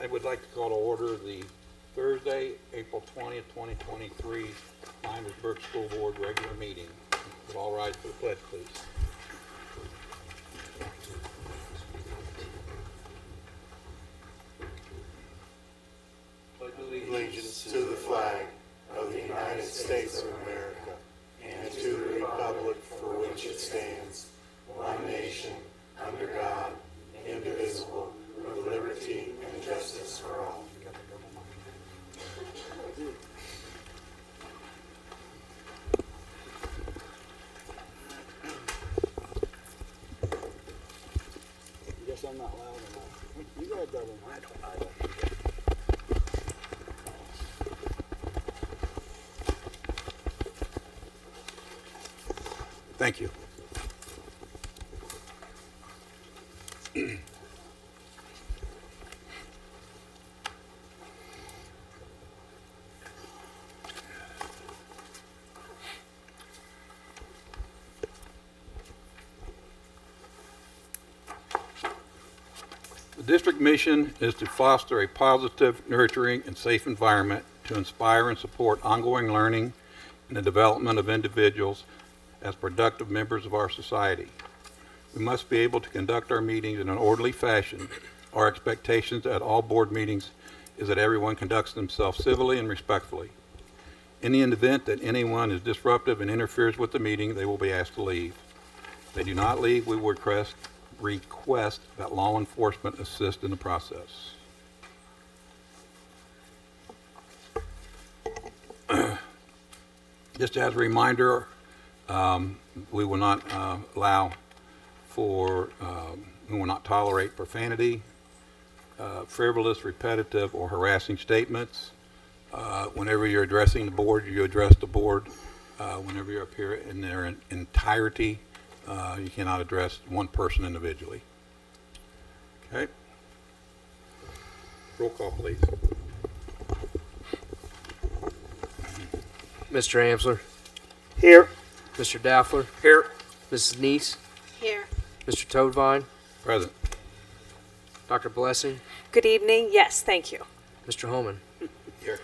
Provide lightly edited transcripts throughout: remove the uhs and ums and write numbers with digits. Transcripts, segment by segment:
I would like to call to order the Thursday, April 20th, 2023 Miamisburg School Board regular meeting. Would all rise for the pledge, please. Allegiance to the flag of the United States of America and to the republic for which it stands, one nation, under God, indivisible, with liberty and justice for all. I guess I'm not loud enough. You got a double mic. I don't. Thank you. The district mission is to foster a positive, nurturing, and safe environment to inspire and support ongoing learning and the development of individuals as productive members of our society. We must be able to conduct our meetings in an orderly fashion. Our expectations at all board meetings is that everyone conducts themselves civilly and respectfully. In the event that anyone is disruptive and interferes with the meeting, they will be asked to leave. If they do not leave, we will request that law enforcement assist in the process. Just as a reminder, we will not we will not tolerate profanity, frivolous, repetitive, or harassing statements. Whenever you're addressing the board, you address the board. Whenever you're up here in their entirety, you cannot address one person individually. Okay. Roll call, please. Mr. Amsler, Here. Mr. Daffler, Here. Mrs. Neese, Here. Mr. Toadvine, Present. Dr. Blessing, Good evening. Yes, thank you. Mr. Holman. Here.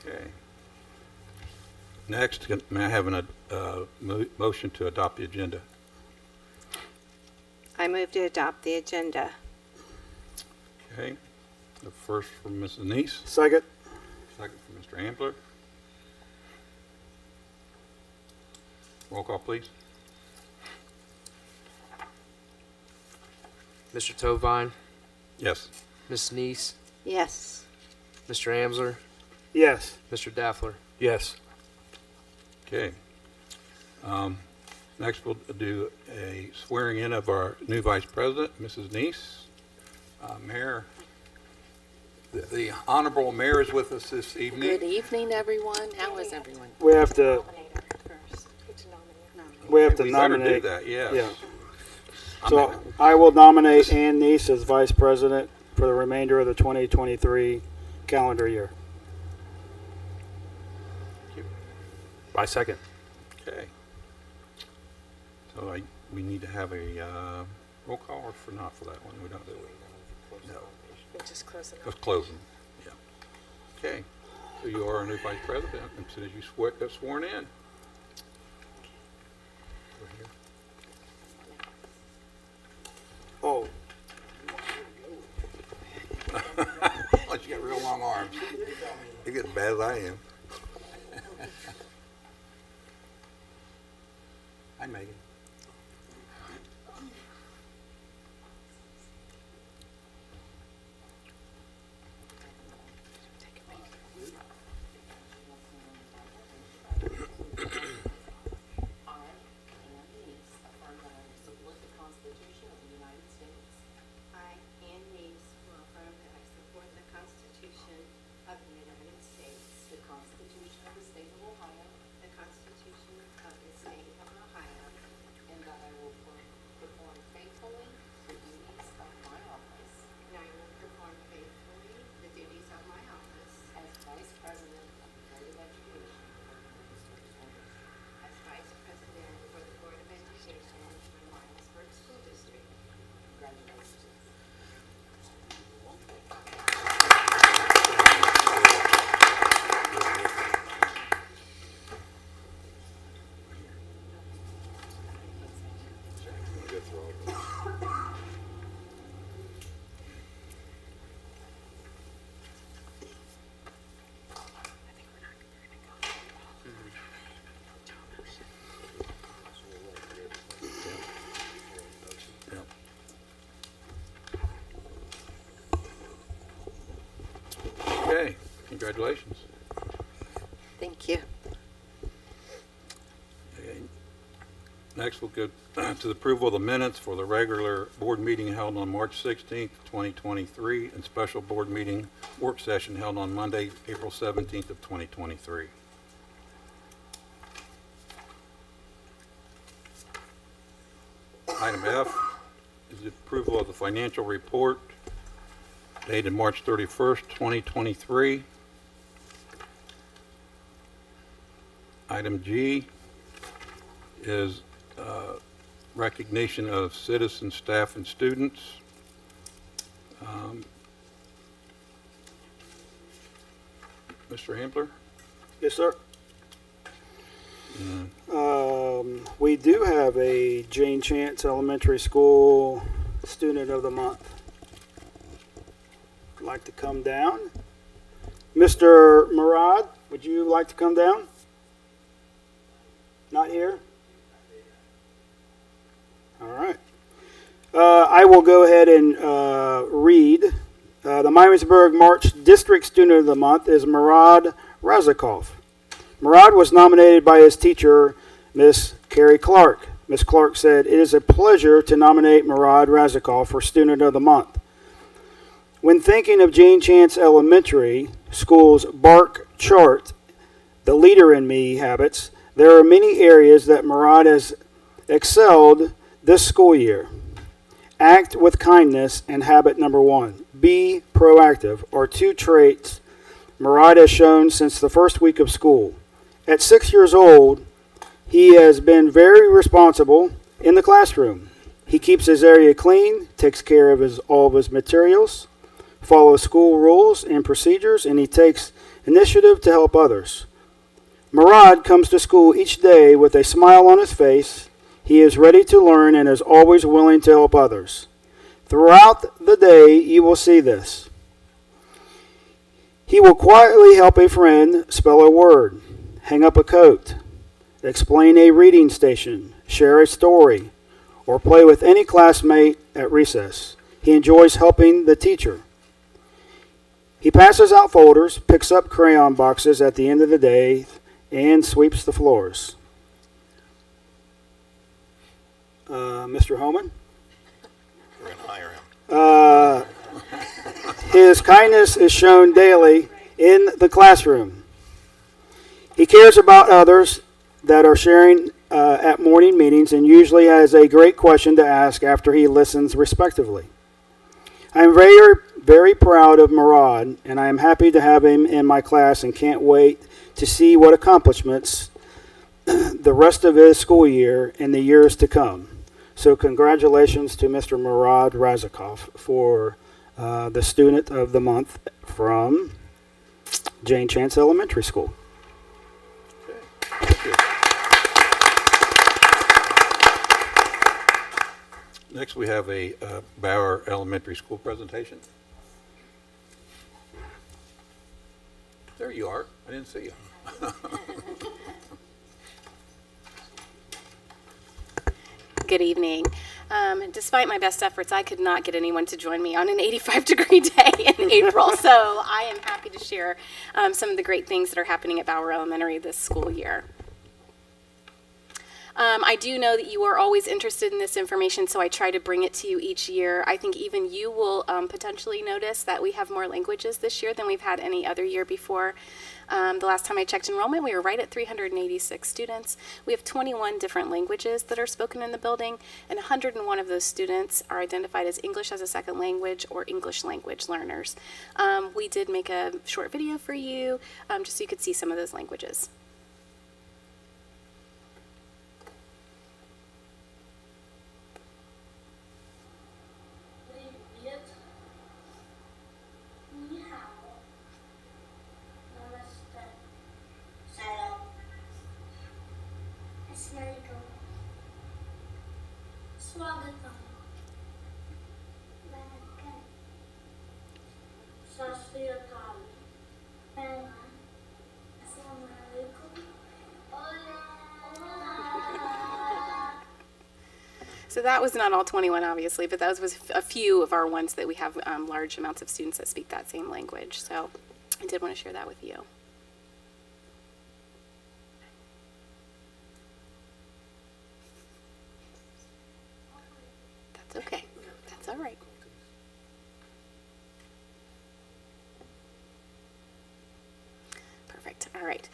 Okay. Next, may I have a motion to adopt the agenda? I move to adopt the agenda. Okay. The first from Mrs. Neese, Second. second from Mr. Ambler. Roll call, please. Mr. Toadvine, Yes. Mrs. Neese, Yes. Mr. Amsler, Yes. Mr. Daffler. Yes. Okay. Next, we'll do a swearing in of our new vice president, Mrs. Neese. Mayor, the honorable mayor is with us this evening. Good evening, everyone. How is everyone? We have to We better do nominate. that, yes. Yeah. So I will nominate Ann Neese as vice president for the remainder of the 2023 calendar year. I second. Okay. So we need to have a roll call or for not for that one? We don't do it. No. We'll just close it Let's close them. Yeah. Okay. So you are our new vice president as soon as you get sworn in. Over here. Oh. Unless you got real long arms. You get as bad as I am. Hi, Megan. I, Ann Neese, will affirm that I support the Constitution of the United States, The Constitution of the State of Ohio, the Constitution of the State of Ohio, Congratulations. Thank you. Okay. Next, we'll go to the approval of the minutes for the regular board meeting held on March 16th, 2023, and special board meeting work session held on Monday, April 17th of 2023. Item F is the approval of the financial report dated March 31st, 2023. Item G is recognition of citizens, staff, and students. Mr. Ambler? Yes, sir. We do have a Jane Chance Elementary School Student of the Month. Like to come down? Mr. Murad, would you like to come down? Not here? All right. I will go ahead and read. The Miamisburg March District Student of the Month is Murad Razakov. Murad was nominated by his teacher, Miss Carrie Clark. Miss Clark said, "It is a pleasure to nominate Murad Razakov for Student of the Month. When thinking of Jane Chance Elementary School's BARK chart, the leader in me habits, there are many areas that Murad has excelled this school year. Act with kindness and habit number 1. Be proactive are 2 traits Murad has shown since the first week of school. At 6 years old, he has been very responsible in the classroom. He keeps his area clean, takes care of all of his materials, follows school rules and procedures, and he takes initiative to help others. Murad comes to school each day with a smile on his face. He is ready to learn and is always willing to help others. Throughout the day, you will see this. He will quietly help a friend spell a word, hang up a coat, explain a reading station, share a story, or play with any classmate at recess. He enjoys helping the teacher. He passes out folders, picks up crayon boxes at the end of the day, and sweeps the floors." Mr. Homan? We're going to hire him. His kindness is shown daily in the classroom. He cares about others that are sharing at morning meetings and usually has a great question to ask after he listens respectively. I am very, very proud of Murad, and I am happy to have him in my class and can't wait to see what accomplishments the rest of his school year and the years to come. So congratulations to Mr. Murad Razakov for the Student of the Month from Jane Chance Elementary School. Thank you. Next, we have a Bauer Elementary School presentation. There you are. I didn't see you. Good evening. Despite my best efforts, I could not get anyone to join me on an 85-degree day in April, so I am happy to share some of the great things that are happening at Bauer Elementary this school year. I do know that you are always interested in this information, so I try to bring it to you each year. I think even you will potentially notice that we have more languages this year than we've had any other year before. The last time I checked enrollment, we were right at 386 students. We have 21 different languages that are spoken in the building, and 101 of those students are identified as English as a second language or English language learners. We did make a short video for you just so you could see some of those languages. So that was not all 21, obviously, but that was a few of our ones that we have large amounts of students that speak that same language. So I did want to share that with you. That's okay. That's all right. Perfect. All right.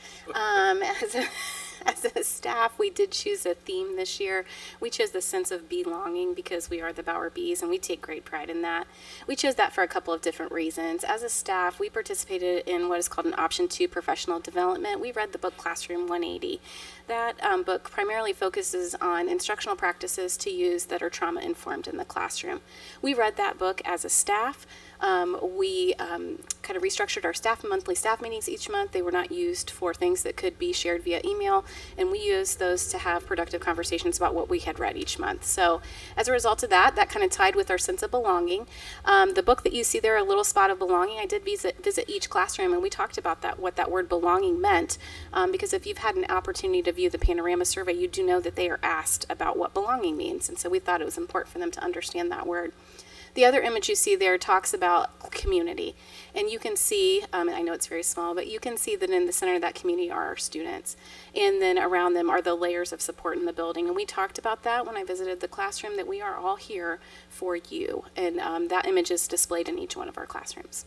As a staff, we did choose a theme this year. We chose the sense of belonging because we are the Bauer Bees, and we take great pride in that. We chose that for a couple of different reasons. As a staff, we participated in what is called an Option 2 professional development. We read the book Classroom 180. That book primarily focuses on instructional practices to use that are trauma-informed in the classroom. We read that book as a staff. We kind of restructured our monthly staff meetings each month. They were not used for things that could be shared via email, and we used those to have productive conversations about what we had read each month. So as a result of that kind of tied with our sense of belonging. The book that you see there, A Little Spot of Belonging, I did visit each classroom, and we talked about that, what that word belonging meant, because if you've had an opportunity to view the Panorama survey, you do know that they are asked about what belonging means, and so we thought it was important for them to understand that word. The other image you see there talks about community, and you can see, I know it's very small, but you can see that in the center of that community are our students, and then around them are the layers of support in the building, and we talked about that when I visited the classroom, that we are all here for you, and that image is displayed in each one of our classrooms.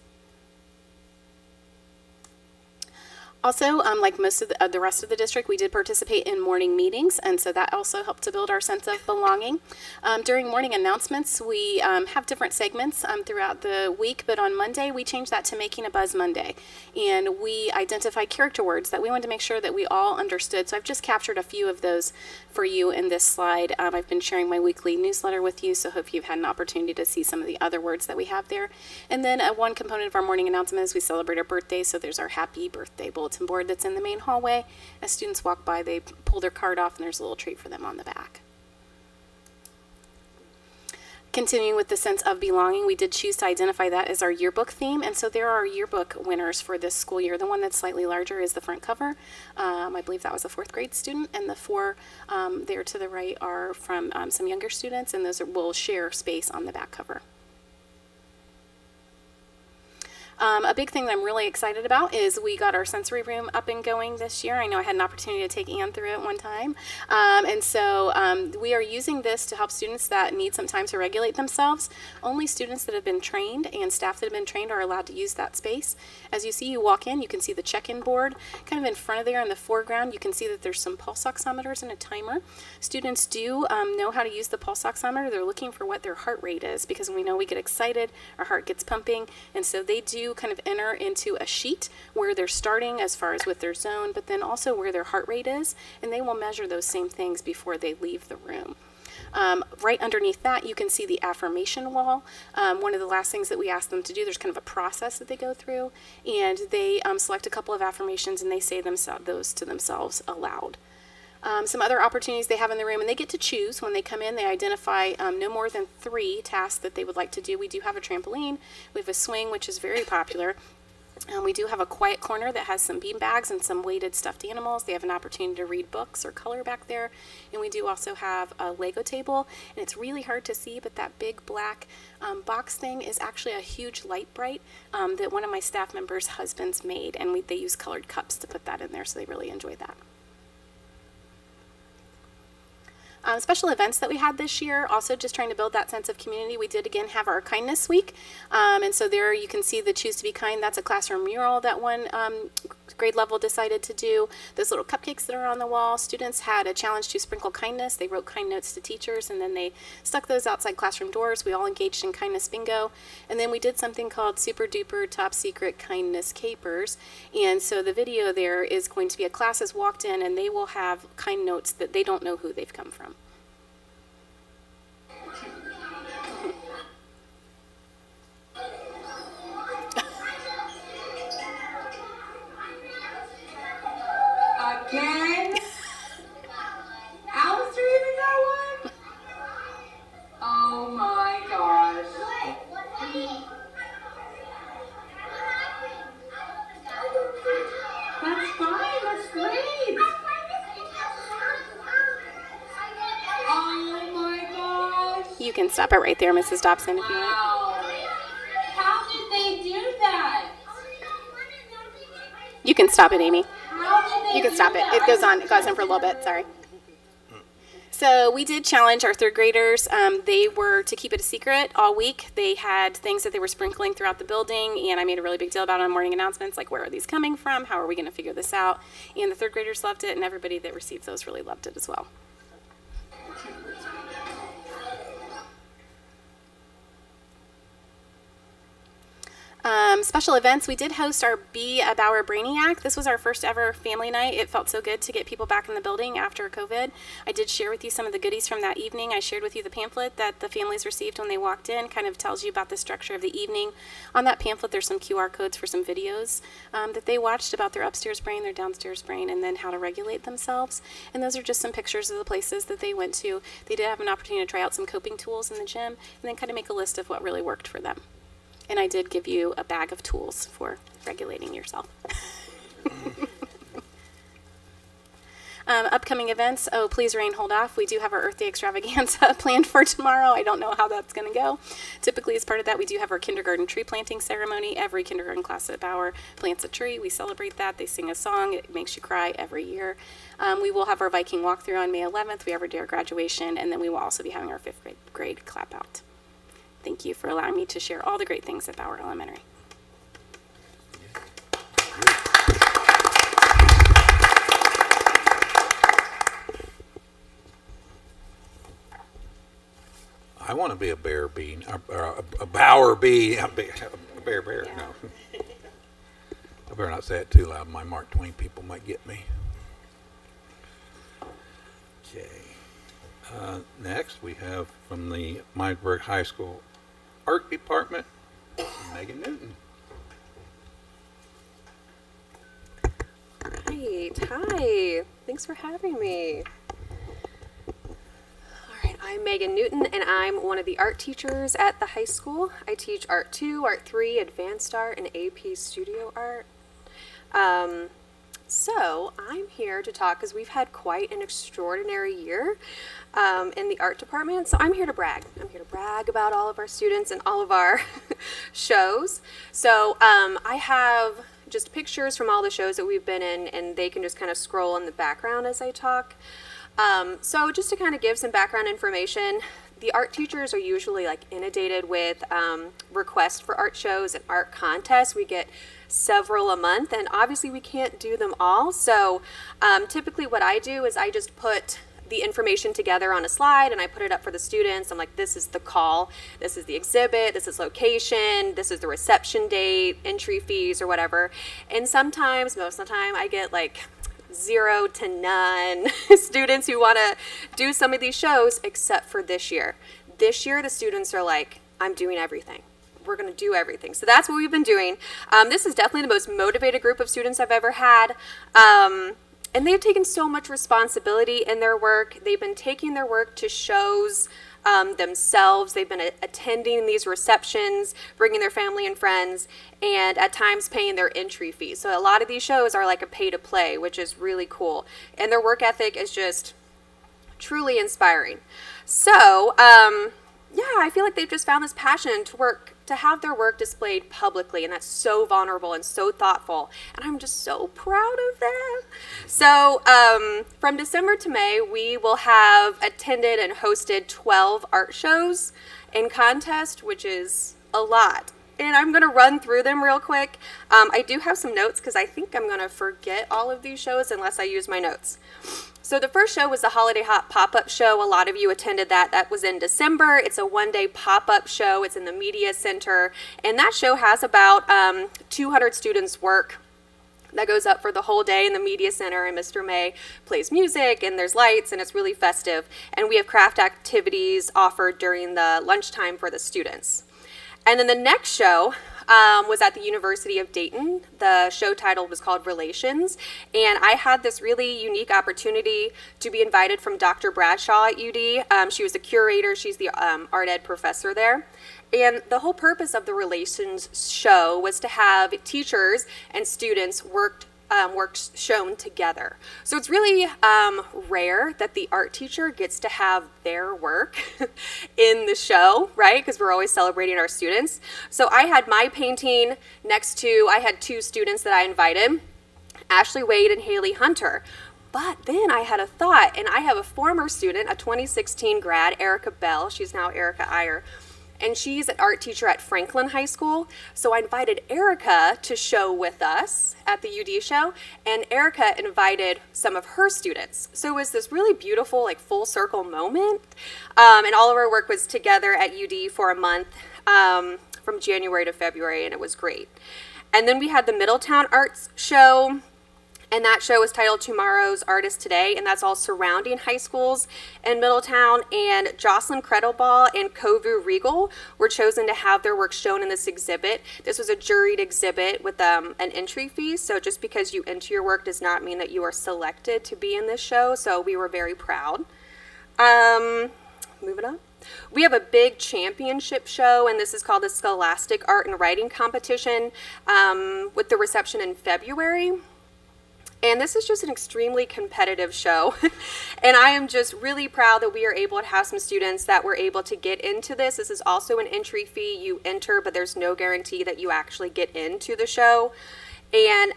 Also, like most of the rest of the district, we did participate in morning meetings, and so that also helped to build our sense of belonging. During morning announcements, we have different segments throughout the week, but on Monday, we changed that to Making a Buzz Monday, and we identified character words that we wanted to make sure that we all understood. So I've just captured a few of those for you in this slide. I've been sharing my weekly newsletter with you, so hope you've had an opportunity to see some of the other words that we have there. And then one component of our morning announcement is we celebrate our birthdays, so there's our happy birthday bulletin board that's in the main hallway. As students walk by, they pull their card off, and there's a little treat for them on the back. Continuing with the sense of belonging, we did choose to identify that as our yearbook theme, and so there are yearbook winners for this school year. The one that's slightly larger is the front cover. I believe that was a 4th grade student, and the 4 there to the right are from some younger students, and those will share space on the back cover. A big thing that I'm really excited about is we got our sensory room up and going this year. I know I had an opportunity to take Ann through it one time. And so we are using this to help students that need some time to regulate themselves. Only students that have been trained and staff that have been trained are allowed to use that space. As you see, you walk in, you can see the check-in board. Kind of in front of there in the foreground, you can see that there's some pulse oximeters and a timer. Students do know how to use the pulse oximeter. They're looking for what their heart rate is, because we know we get excited, our heart gets pumping, and so they do kind of enter into a sheet where they're starting as far as with their zone, but then also where their heart rate is, and they will measure those same things before they leave the room. Right underneath that, you can see the affirmation wall. One of the last things that we ask them to do, there's kind of a process that they go through, and they select a couple of affirmations, and they say those to themselves aloud. Some other opportunities they have in the room, and they get to choose when they come in. They identify no more than 3 tasks that they would like to do. We do have a trampoline. We have a swing, which is very popular. We do have a quiet corner that has some bean bags and some weighted stuffed animals. They have an opportunity to read books or color back there. And we do also have a Lego table. And it's really hard to see, but that big black box thing is actually a huge light bright that one of my staff members' husbands made. And they use colored cups to put that in there, so they really enjoy that. Special events that we had this year, also just trying to build that sense of community. We did again have our kindness week, and so there you can see the Choose to Be Kind. That's a classroom mural that one grade level decided to do. Those little cupcakes that are on the wall, students had a challenge to sprinkle kindness. They wrote kind notes to teachers, and then they stuck those outside classroom doors. We all engaged in kindness bingo, and then we did something called Super Duper Top Secret Kindness Capers. And so the video there is going to be a class has walked in, and they will have kind notes that they don't know who they've come from. Again? Alistair even got one? Oh my gosh. That's fine, that's great. Oh my gosh. You can stop it right there, Mrs. Dobson, if you want. Wow. How did they do that? You can stop it, Amy. How did they You can do stop it. that? It goes on. It goes on for a little bit. Sorry. So we did challenge our third graders. They were to keep it a secret all week. They had things that they were sprinkling throughout the building, and I made a really big deal about it on morning announcements, like where are these coming from? How are we going to figure this out? And the third graders loved it, and everybody that received those really loved it as well. Special events, we did host our Be a Bauer Brainiac. This was our first ever family night. It felt so good to get people back in the building after COVID. I did share with you some of the goodies from that evening. I shared with you the pamphlet that the families received when they walked in, kind of tells you about the structure of the evening. On that pamphlet, there's some QR codes for some videos that they watched about their upstairs brain, their downstairs brain, and then how to regulate themselves. And those are just some pictures of the places that they went to. They did have an opportunity to try out some coping tools in the gym, and then kind of make a list of what really worked for them. And I did give you a bag of tools for regulating yourself. Upcoming events, please rain, hold off. We do have our Earth Day extravaganza planned for tomorrow. I don't know how that's going to go. Typically, as part of that, we do have our kindergarten tree planting ceremony. Every kindergarten class at Bauer plants a tree. We celebrate that. They sing a song. It makes you cry every year. We will have our Viking walkthrough on May 11th. We have our day of graduation, and then we will also be having our fifth grade clap out. Thank you for allowing me to share all the great things at Bauer Elementary. I want to be a bear bee, a Bauer bee, a bear, no. I better not say it too loud. My Mark Twain people might get me. Okay. Next, we have from the Miamisburg High School Art Department, Megan Newton. Great. Hi. Thanks for having me. All right. I'm Megan Newton, and I'm one of the art teachers at the high school. I teach Art 2, Art 3, Advanced Art, and AP Studio Art. So I'm here to talk because we've had quite an extraordinary year in the art department. So I'm here to brag. I'm here to brag about all of our students and all of our shows. So I have just pictures from all the shows that we've been in, and they can just kind of scroll in the background as I talk. So just to kind of give some background information, the art teachers are usually like inundated with requests for art shows and art contests. We get several a month, and obviously we can't do them all. So typically what I do is I just put the information together on a slide and I put it up for the students. I'm like, this is the call, this is the exhibit, this is location, this is the reception date, entry fees or whatever. And sometimes, most of the time, I get like 0 to none students who want to do some of these shows, except for this year. This year, the students are like, I'm doing everything. We're going to do everything. So that's what we've been doing. This is definitely the most motivated group of students I've ever had. And they've taken so much responsibility in their work. They've been taking their work to shows themselves. They've been attending these receptions, bringing their family and friends, and at times paying their entry fees. So a lot of these shows are like a pay to play, which is really cool. And their work ethic is just truly inspiring. So, yeah, I feel like they've just found this passion to have their work displayed publicly, and that's so vulnerable and so thoughtful, and I'm just so proud of them. So from December to May, we will have attended and hosted 12 art shows in contest, which is a lot. And I'm going to run through them real quick. I do have some notes because I think I'm going to forget all of these shows unless I use my notes. So the first show was the Holiday Hot Pop-Up Show. A lot of you attended that. That was in December. It's a one-day pop-up show. It's in the Media Center. And that show has about 200 students' work that goes up for the whole day in the Media Center. And Mr. May plays music, and there's lights, and it's really festive. And we have craft activities offered during the lunchtime for the students. And then the next show was at the University of Dayton. The show title was called Relations, and I had this really unique opportunity to be invited from Dr. Bradshaw at UD. She was the curator, she's the art ed professor there. And the whole purpose of the Relations show was to have teachers and students works shown together. So it's really rare that the art teacher gets to have their work in the show, right? Because we're always celebrating our students. So I had my painting next to, I had 2 students that I invited. Ashley Wade and Haley Hunter. But then I had a thought, and I have a former student, a 2016 grad, Erica Bell. She's now Erica Iyer. And she's an art teacher at Franklin High School. So I invited Erica to show with us at the UD show, and Erica invited some of her students. So it was this really beautiful, like, full circle moment. And all of our work was together at UD for a month, from January to February, and it was great. And then we had the Middletown Arts Show. And that show is titled Tomorrow's Artist Today, and that's all surrounding high schools in Middletown. And Jocelyn Credleball and Kovu Regal were chosen to have their work shown in this exhibit. This was a juried exhibit with an entry fee, so just because you enter your work does not mean that you are selected to be in this show, so we were very proud. Moving on. We have a big championship show, and this is called the Scholastic Art and Writing Competition, with the reception in February. And this is just an extremely competitive show. And I am just really proud that we are able to have some students that were able to get into this. This is also an entry fee. You enter, but there's no guarantee that you actually get into the show. And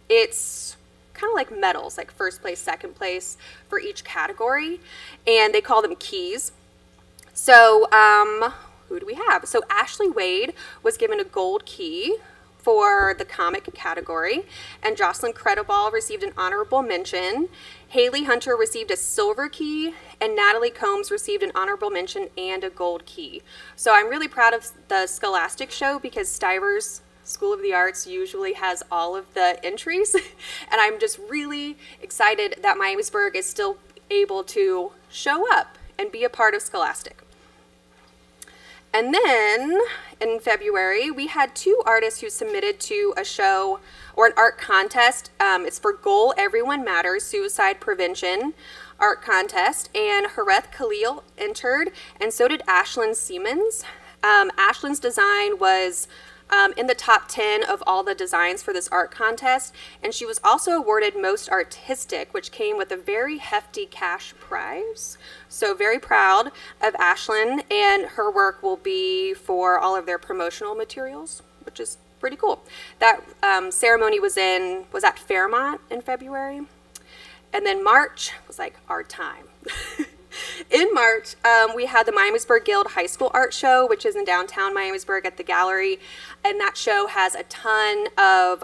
it's kind of like medals, like first place, second place for each category. And they call them keys. So who do we have? So Ashley Wade was given a gold key for the comic category, and Jocelyn Credleball received an honorable mention. Haley Hunter received a silver key, and Natalie Combs received an honorable mention and a gold key. So I'm really proud of the Scholastic show because Stivers School of the Arts usually has all of the entries, and I'm just really excited that Miamisburg is still able to show up and be a part of Scholastic. And then in February, we had 2 artists who submitted to a show or an art contest. It's for Goal Everyone Matters Suicide Prevention Art Contest. And Hareth Khalil entered, and so did Ashlyn Siemens. Ashlyn's design was in the top 10 of all the designs for this art contest, and she was also awarded Most Artistic, which came with a very hefty cash prize. So very proud of Ashlyn, and her work will be for all of their promotional materials, which is pretty cool. That ceremony was at Fairmont in February, and then March was like our time. In March, we had the Miamisburg Guild High School Art Show, which is in downtown Miamisburg at the gallery, and that show has a ton of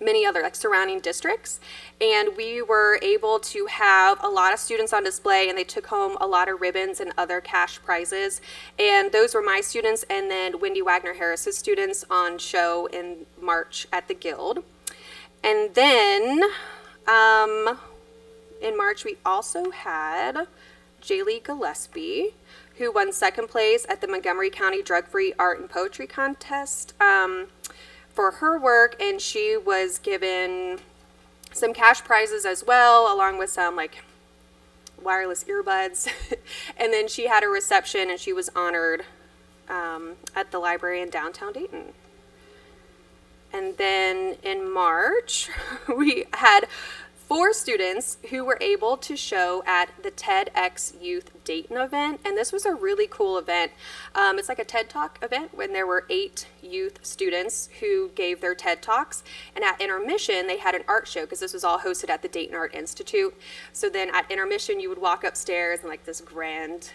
many other like surrounding districts, and we were able to have a lot of students on display, and they took home a lot of ribbons and other cash prizes, and those were my students and then Wendy Wagner Harris's students on show in March at the Guild. And then in March, we also had Jaylee Gillespie, who won second place at the Montgomery County Drug-Free Art and Poetry Contest for her work, and she was given some cash prizes as well, along with some like wireless earbuds. And then she had a reception, and she was honored at the library in downtown Dayton. And then in March, we had 4 students who were able to show at the TEDx Youth Dayton event, and this was a really cool event. It's like a TED Talk event when there were 8 youth students who gave their TED Talks, and at intermission they had an art show because this was all hosted at the Dayton Art Institute. So then at intermission you would walk upstairs and like this grand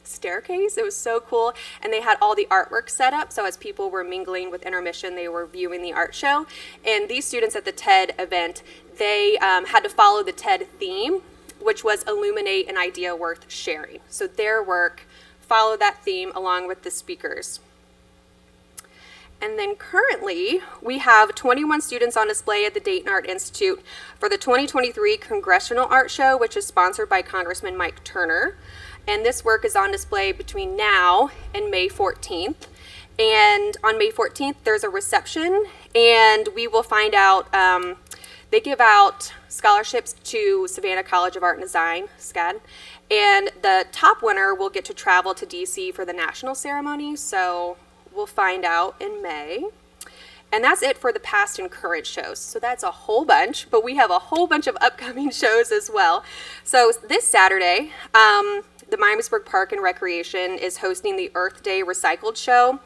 staircase. It was so cool, and they had all the artwork set up, so as people were mingling with intermission they were viewing the art show. And these students at the TED event, they had to follow the TED theme, which was illuminate an idea worth sharing. So their work followed that theme along with the speakers. And then currently, we have 21 students on display at the Dayton Art Institute for the 2023 Congressional Art Show, which is sponsored by Congressman Mike Turner. And this work is on display between now and May 14th. And on May 14th, there's a reception, and we will find out, they give out scholarships to Savannah College of Art and Design, SCAD, and the top winner will get to travel to DC for the national ceremony, so we'll find out in May. And that's it for the past and current shows. So that's a whole bunch, but we have a whole bunch of upcoming shows as well. So this Saturday, the Miamisburg Park and Recreation is hosting the Earth Day Recycled Show.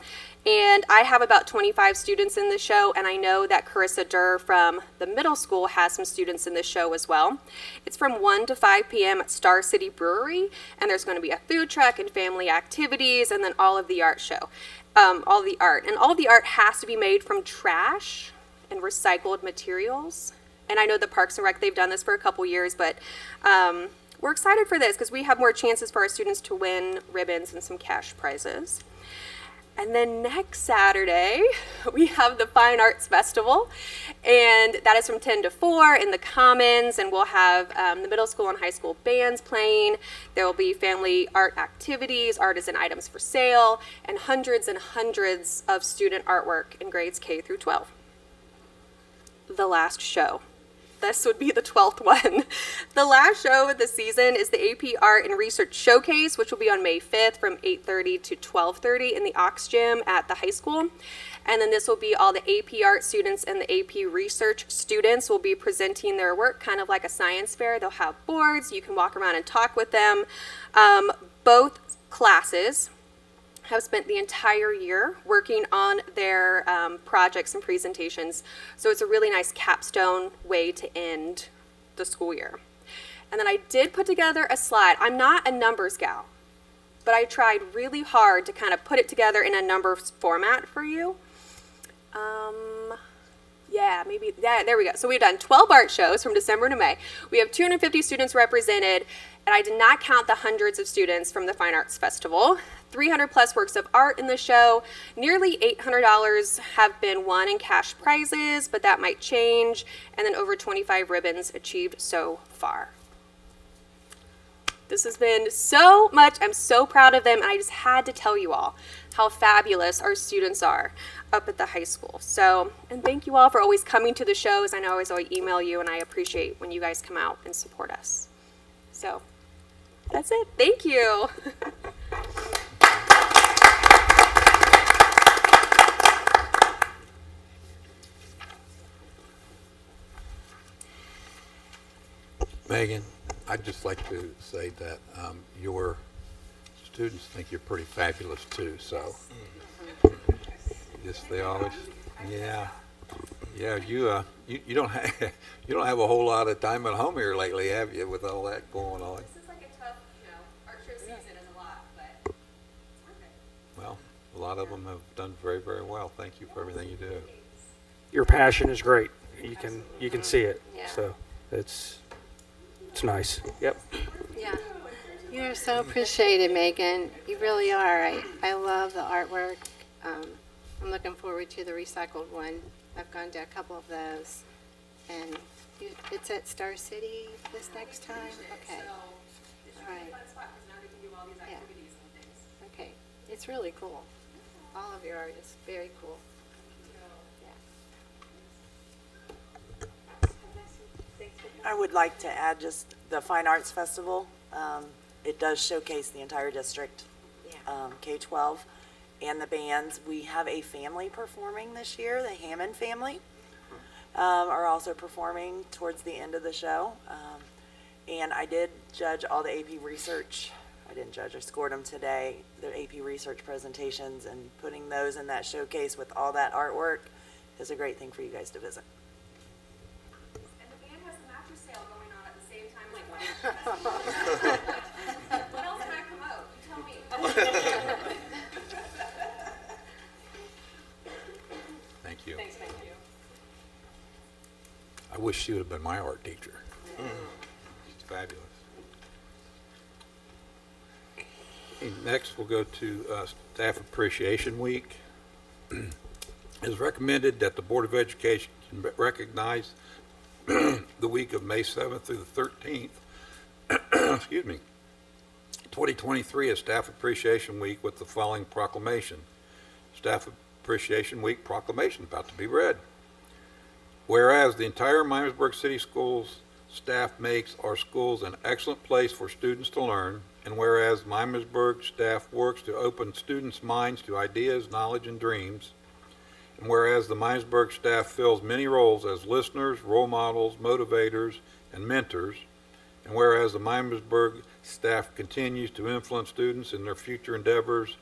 And I have about 25 students in the show, and I know that Carissa Durr from the middle school has some students in the show as well. It's from 1 to 5 p.m. at Star City Brewery, and there's going to be a food truck and family activities, and then all of the art show, all the art. And all of the art has to be made from trash and recycled materials. And I know the Parks and Rec, they've done this for a couple years, but we're excited for this because we have more chances for our students to win ribbons and some cash prizes. And then next Saturday, we have the Fine Arts Festival, and that is from 10 to 4 in the Commons, and we'll have the middle school and high school bands playing. There will be family art activities, artisan items for sale, and hundreds of student artwork in grades K through 12. The last show. This would be the 12th one. The last show of the season is the AP Art and Research Showcase, which will be on May 5th from 8:30 to 12:30 in the Ox Gym at the high school. And then this will be all the AP Art students and the AP Research students will be presenting their work, kind of like a science fair. They'll have boards. You can walk around and talk with them. Both classes have spent the entire year working on their projects and presentations. So it's a really nice capstone way to end the school year. And then I did put together a slide. I'm not a numbers gal, but I tried really hard to kind of put it together in a number format for you. There we go. So we've done 12 art shows from December to May. We have 250 students represented, and I did not count the hundreds of students from the Fine Arts Festival. 300 plus works of art in the show. Nearly $800 have been won in cash prizes, but that might change. And then over 25 ribbons achieved so far. This has been so much. I'm so proud of them, and I just had to tell you all how fabulous our students are up at the high school. So, and thank you all for always coming to the shows. I know I always email you, and I appreciate when you guys come out and support us. So, that's it. Thank you. Megan, I'd just like to say that your students think you're pretty fabulous too. So, yes, they always, yeah. You don't have a whole lot of time at home here lately, have you? With all that going on. This is like a tough, art show season is a lot, but it's worth it. Well, a lot of them have done very, very well. Thank you for everything you do. Your passion is great. You can see it. Yeah. So it's nice. Yep. Yeah. You're so appreciated, Megan. You really are. I love the artwork. I'm looking forward to the recycled one. I've gone to a couple of those. And it's at Star City this next time? Okay. All right. Yeah. Okay. It's really cool. All of your art is very cool. I would like to add just the Fine Arts Festival. It does showcase the entire district, K-12, and the bands. We have a family performing this year. The Hammond family are also performing towards the end of the show. And I did judge all the AP research. I didn't judge, I scored them today, the AP research presentations, and putting those in that showcase with all that artwork is a great thing for you guys to visit. What else can I promote? You tell me. Thank you. Thanks, thank you. I wish she would have been my art teacher. She's fabulous. Okay, next, we'll go to Staff Appreciation Week. It is recommended that the Board of Education recognize the week of May 7th through the 13th, excuse me, 2023 as Staff Appreciation Week with the following proclamation. Staff Appreciation Week proclamation about to be read. Whereas the entire Miamisburg City Schools staff makes our schools an excellent place for students to learn, and whereas Miamisburg staff works to open students' minds to ideas, knowledge, and dreams, and whereas the Miamisburg staff fills many roles as listeners, role models, motivators, and mentors, and whereas the Miamisburg staff continues to influence students in their future endeavors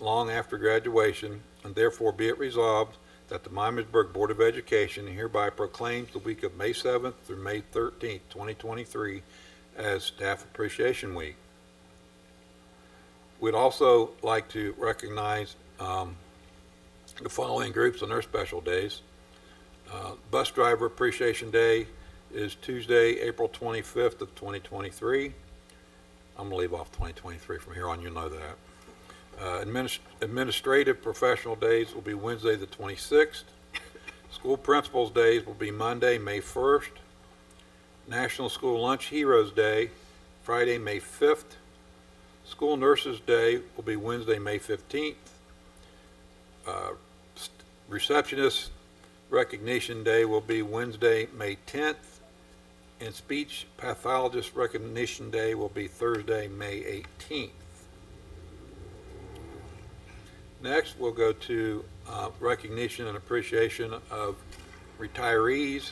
long after graduation, and therefore be it resolved that the Miamisburg Board of Education hereby proclaims the week of May 7th through May 13th, 2023 as Staff Appreciation Week. We'd also like to recognize the following groups on their special days. Bus Driver Appreciation Day is Tuesday, April 25th of 2023. I'm going to leave off 2023 from here on, you know that. Administrative Professional Days will be Wednesday the 26th. School Principals Days will be Monday, May 1st. National School Lunch Heroes Day, Friday, May 5th. School Nurses Day will be Wednesday, May 15th. Receptionist Recognition Day will be Wednesday, May 10th. And Speech Pathologist Recognition Day will be Thursday, May 18th. Next, we'll go to recognition and appreciation of retirees.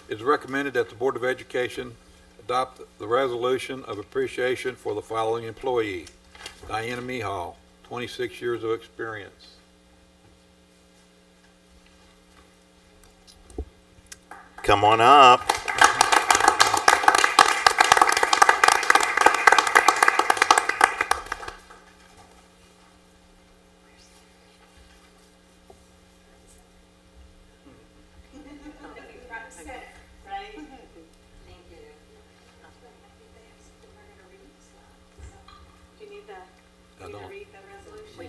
It is recommended that the Board of Education adopt the resolution of appreciation for the following employee: Diana Mihal, 26 years of experience. Come on up.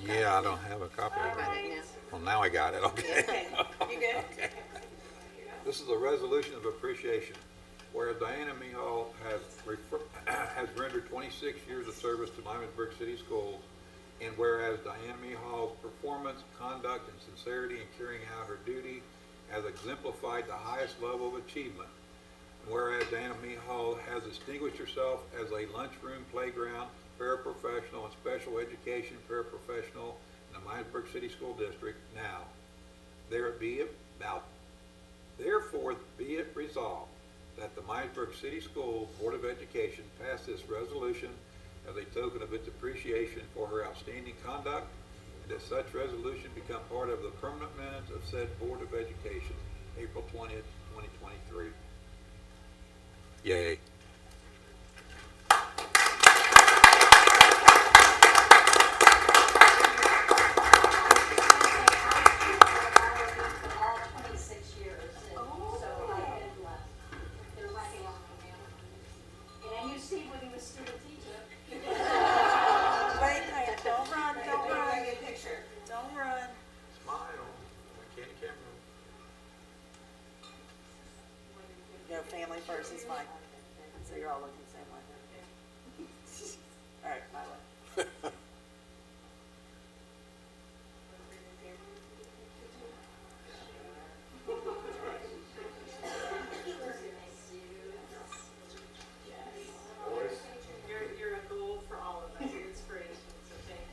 Yeah, I don't have a copy of it. Well, now I got it, okay. You good? Okay. This is a resolution of appreciation, whereas Diana Mihal has rendered 26 years of service to Miamisburg City Schools, and whereas Diana Mihal's performance, conduct, and sincerity in carrying out her duty has exemplified the highest level of achievement, and whereas Diana Mihal has distinguished herself as a lunchroom, playground, paraprofessional, and special education paraprofessional in the Miamisburg City School District, therefore be it resolved that the Miamisburg City Schools Board of Education pass this resolution as a token of its appreciation for her outstanding conduct, and that such resolution become part of the permanent minutes of said Board of Education, April 20th, 2023. Yay. Family first is fine. So you're all looking the same way. All right, my way. You're a gold for all of us, you're inspiration, so thank you.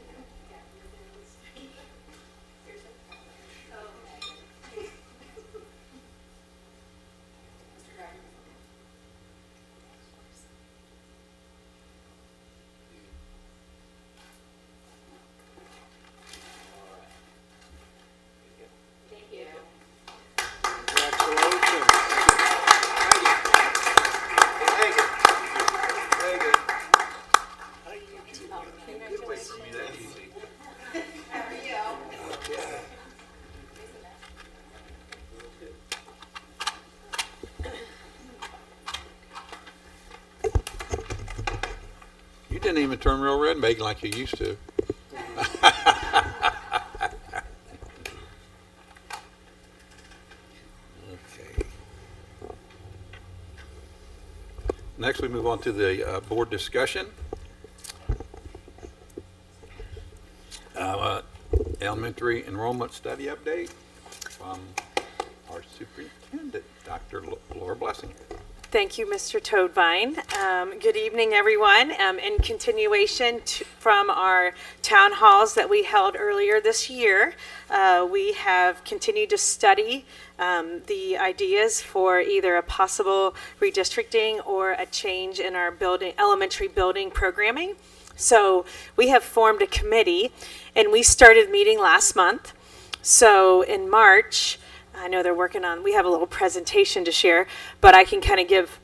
You didn't even turn real red, Megan, like you used to. Okay. Next, we move on to the board discussion. Elementary enrollment study update from our superintendent, Dr. Laura Blessing. Thank you, Mr. Toadvine. Good evening, everyone. In continuation from our town halls that we held earlier this year, we have continued to study the ideas for either a possible redistricting or a change in our elementary building programming. So we have formed a committee, and we started meeting last month. So in March, I know they're working on, we have a little presentation to share, but I can kind of give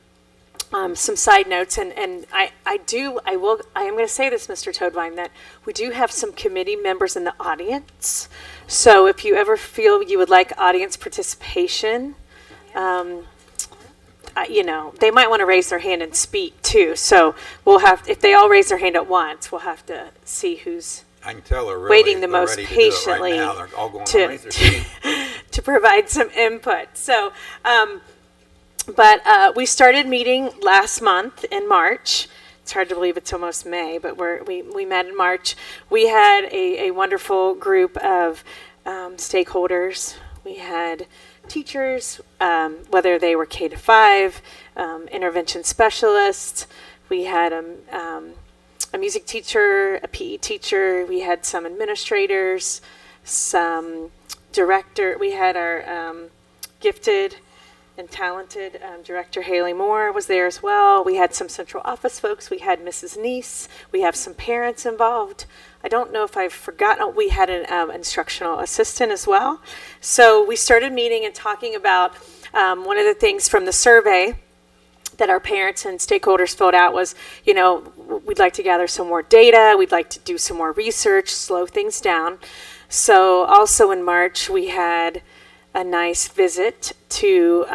some side notes, and I am going to say this, Mr. Toadvine, that we do have some committee members in the audience. So if you ever feel you would like audience participation, they might want to raise their hand and speak too. So we'll have, if they all raise their hand at once, we'll have to see who's I can tell they're really, waiting the they're most ready to do it right patiently now. They're all going to raise their hand. to provide some input. So, but we started meeting last month in March. It's hard to believe it's almost May, but we met in March. We had a wonderful group of stakeholders. We had teachers, whether they were K to 5, intervention specialists. We had a music teacher, a PE teacher. We had some administrators, some director. We had our gifted and talented director Haley Moore was there as well. We had some central office folks. We had Mrs. Neese. We have some parents involved. I don't know if I've forgotten. We had an instructional assistant as well. So we started meeting and talking about one of the things from the survey that our parents and stakeholders filled out was, we'd like to gather some more data. We'd like to do some more research, slow things down. So also in March, we had a nice visit to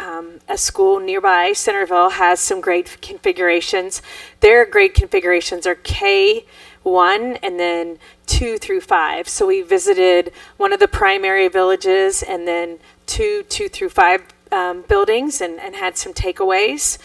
a school nearby. Centerville has some grade configurations. Their grade configurations are K1 and then 2 through 5. So we visited one of the primary villages and then 2 through 5 buildings and had some takeaways.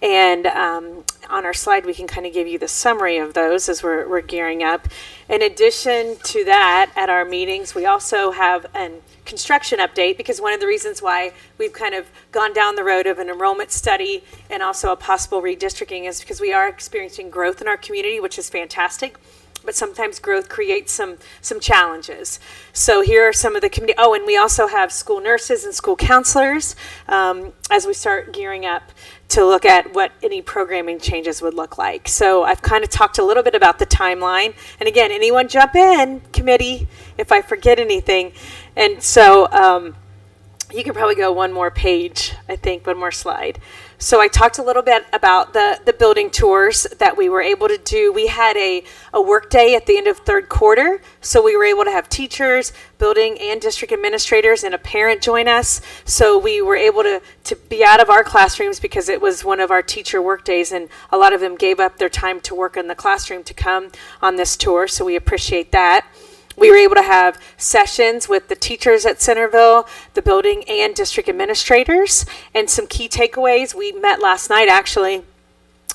And on our slide, we can kind of give you the summary of those as we're gearing up. In addition to that, at our meetings, we also have a construction update, because one of the reasons why we've kind of gone down the road of an enrollment study and also a possible redistricting is because we are experiencing growth in our community, which is fantastic. But sometimes growth creates some challenges. So here are some of the community. Oh, and we also have school nurses and school counselors as we start gearing up to look at what any programming changes would look like. So I've kind of talked a little bit about the timeline. And again, anyone jump in, committee, if I forget anything. And so you can probably go one more page, I think, one more slide. So I talked a little bit about the building tours that we were able to do. We had a work day at the end of third quarter, so we were able to have teachers, building and district administrators, and a parent join us. So we were able to be out of our classrooms because it was one of our teacher work days, and a lot of them gave up their time to work in the classroom to come on this tour, so we appreciate that. We were able to have sessions with the teachers at Centerville, the building and district administrators, and some key takeaways. We met last night, actually,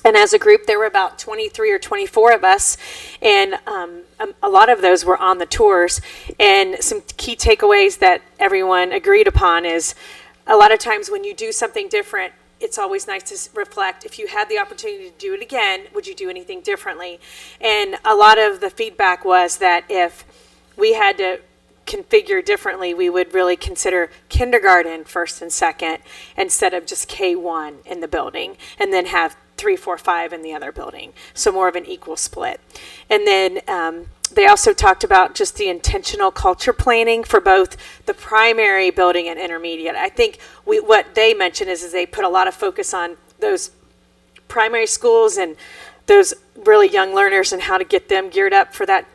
and as a group, there were about 23 or 24 of us, and a lot of those were on the tours. And some key takeaways that everyone agreed upon is a lot of times when you do something different, it's always nice to reflect, if you had the opportunity to do it again, would you do anything differently? And a lot of the feedback was that if we had to configure differently, we would really consider kindergarten first and second instead of just K1 in the building, and then have 3, 4, 5 in the other building. So more of an equal split. And then they also talked about just the intentional culture planning for both the primary building and intermediate. I think what they mentioned is they put a lot of focus on those primary schools and those really young learners and how to get them geared up for that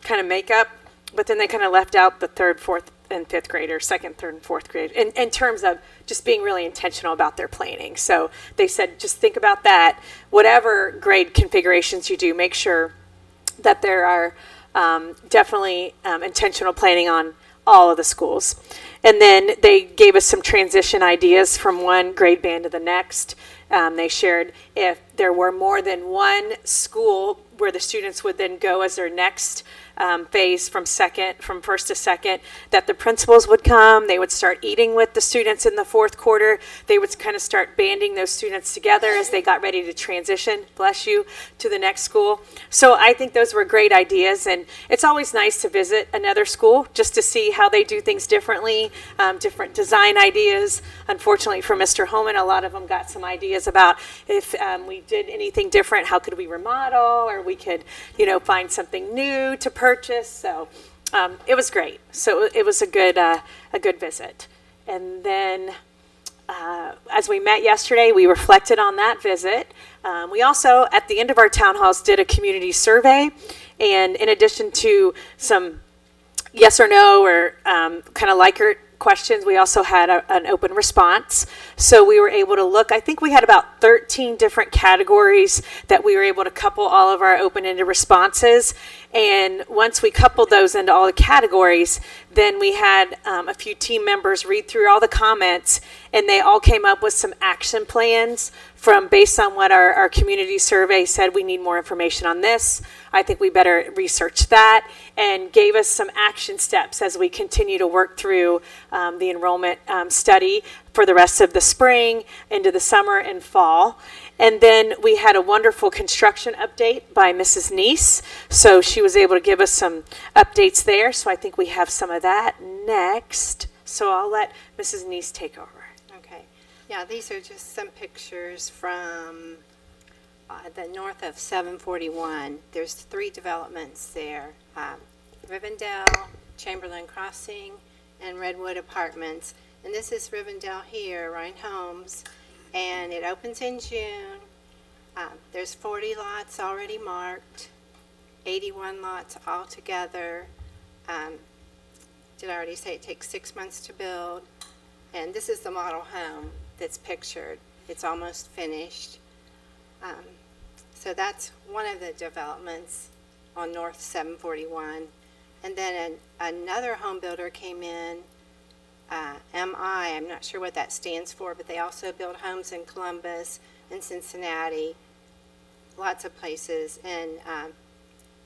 kind of makeup, but then they kind of left out the 3rd, 4th, and 5th graders, 2nd, 3rd, and 4th grade, in terms of just being really intentional about their planning. So they said, just think about that. Whatever grade configurations you do, make sure that there are definitely intentional planning on all of the schools. And then they gave us some transition ideas from one grade band to the next. They shared if there were more than one school where the students would then go as their next phase from first to second, that the principals would come. They would start eating with the students in the 4th quarter. They would kind of start banding those students together as they got ready to transition, bless you, to the next school. So I think those were great ideas, and it's always nice to visit another school just to see how they do things differently, different design ideas. Unfortunately for Mr. Holman, a lot of them got some ideas is about if we did anything different, how could we remodel, or we could, find something new to purchase. So it was great. So it was a good visit. And then as we met yesterday, we reflected on that visit. We also, at the end of our town halls, did a community survey. And in addition to some yes or no or kind of like questions, we also had an open response. So we were able to look, I think we had about 13 different categories that we were able to couple all of our open-ended responses. And once we coupled those into all the categories, then we had a few team members read through all the comments, and they all came up with some action plans based on what our community survey said. We need more information on this. I think we better research that, and gave us some action steps as we continue to work through the enrollment study for the rest of the spring, into the summer and fall. And then we had a wonderful construction update by Mrs. Neese. So she was able to give us some updates there. So I think we have some of that next. So I'll let Mrs. Neese take over. Okay. Yeah, these are just some pictures from the north of 741. There's 3 developments there. Rivendell, Chamberlain Crossing, and Redwood Apartments. And this is Rivendell here, Rhine Homes. And it opens in June. There's 40 lots already marked, 81 lots altogether. Did I already say it takes 6 months to build? And this is the model home that's pictured. It's almost finished. So that's one of the developments on North 741. And then another home builder came in, MI, I'm not sure what that stands for, but they also build homes in Columbus and Cincinnati, lots of places. And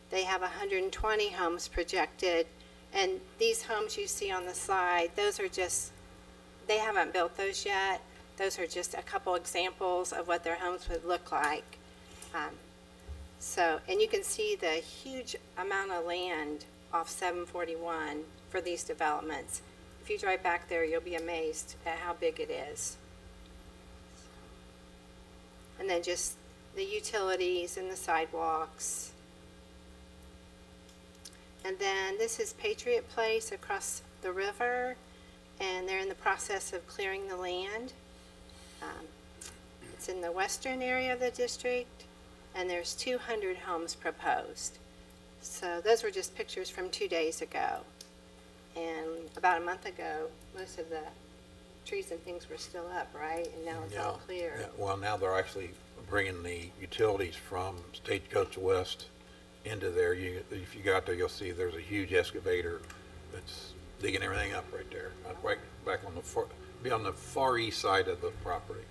they have 120 homes projected. And these homes you see on the slide, those are just, they haven't built those yet. Those are just a couple examples of what their homes would look like. And you can see the huge amount of land off 741 for these developments. If you drive back there, you'll be amazed at how big it is. And then just the utilities and the sidewalks. And then this is Patriot Place across the river, and they're in the process of clearing the land. It's in the western area of the district, and there's 200 homes proposed. So those were just pictures from 2 days ago. And about a month ago, most of the trees and things were still up, right? And now it's all clear. Yeah, well, now they're actually bringing the utilities from Stagecoach West into there. If you got there, you'll see there's a huge excavator that's digging everything up right there, right back on the far east side of the property.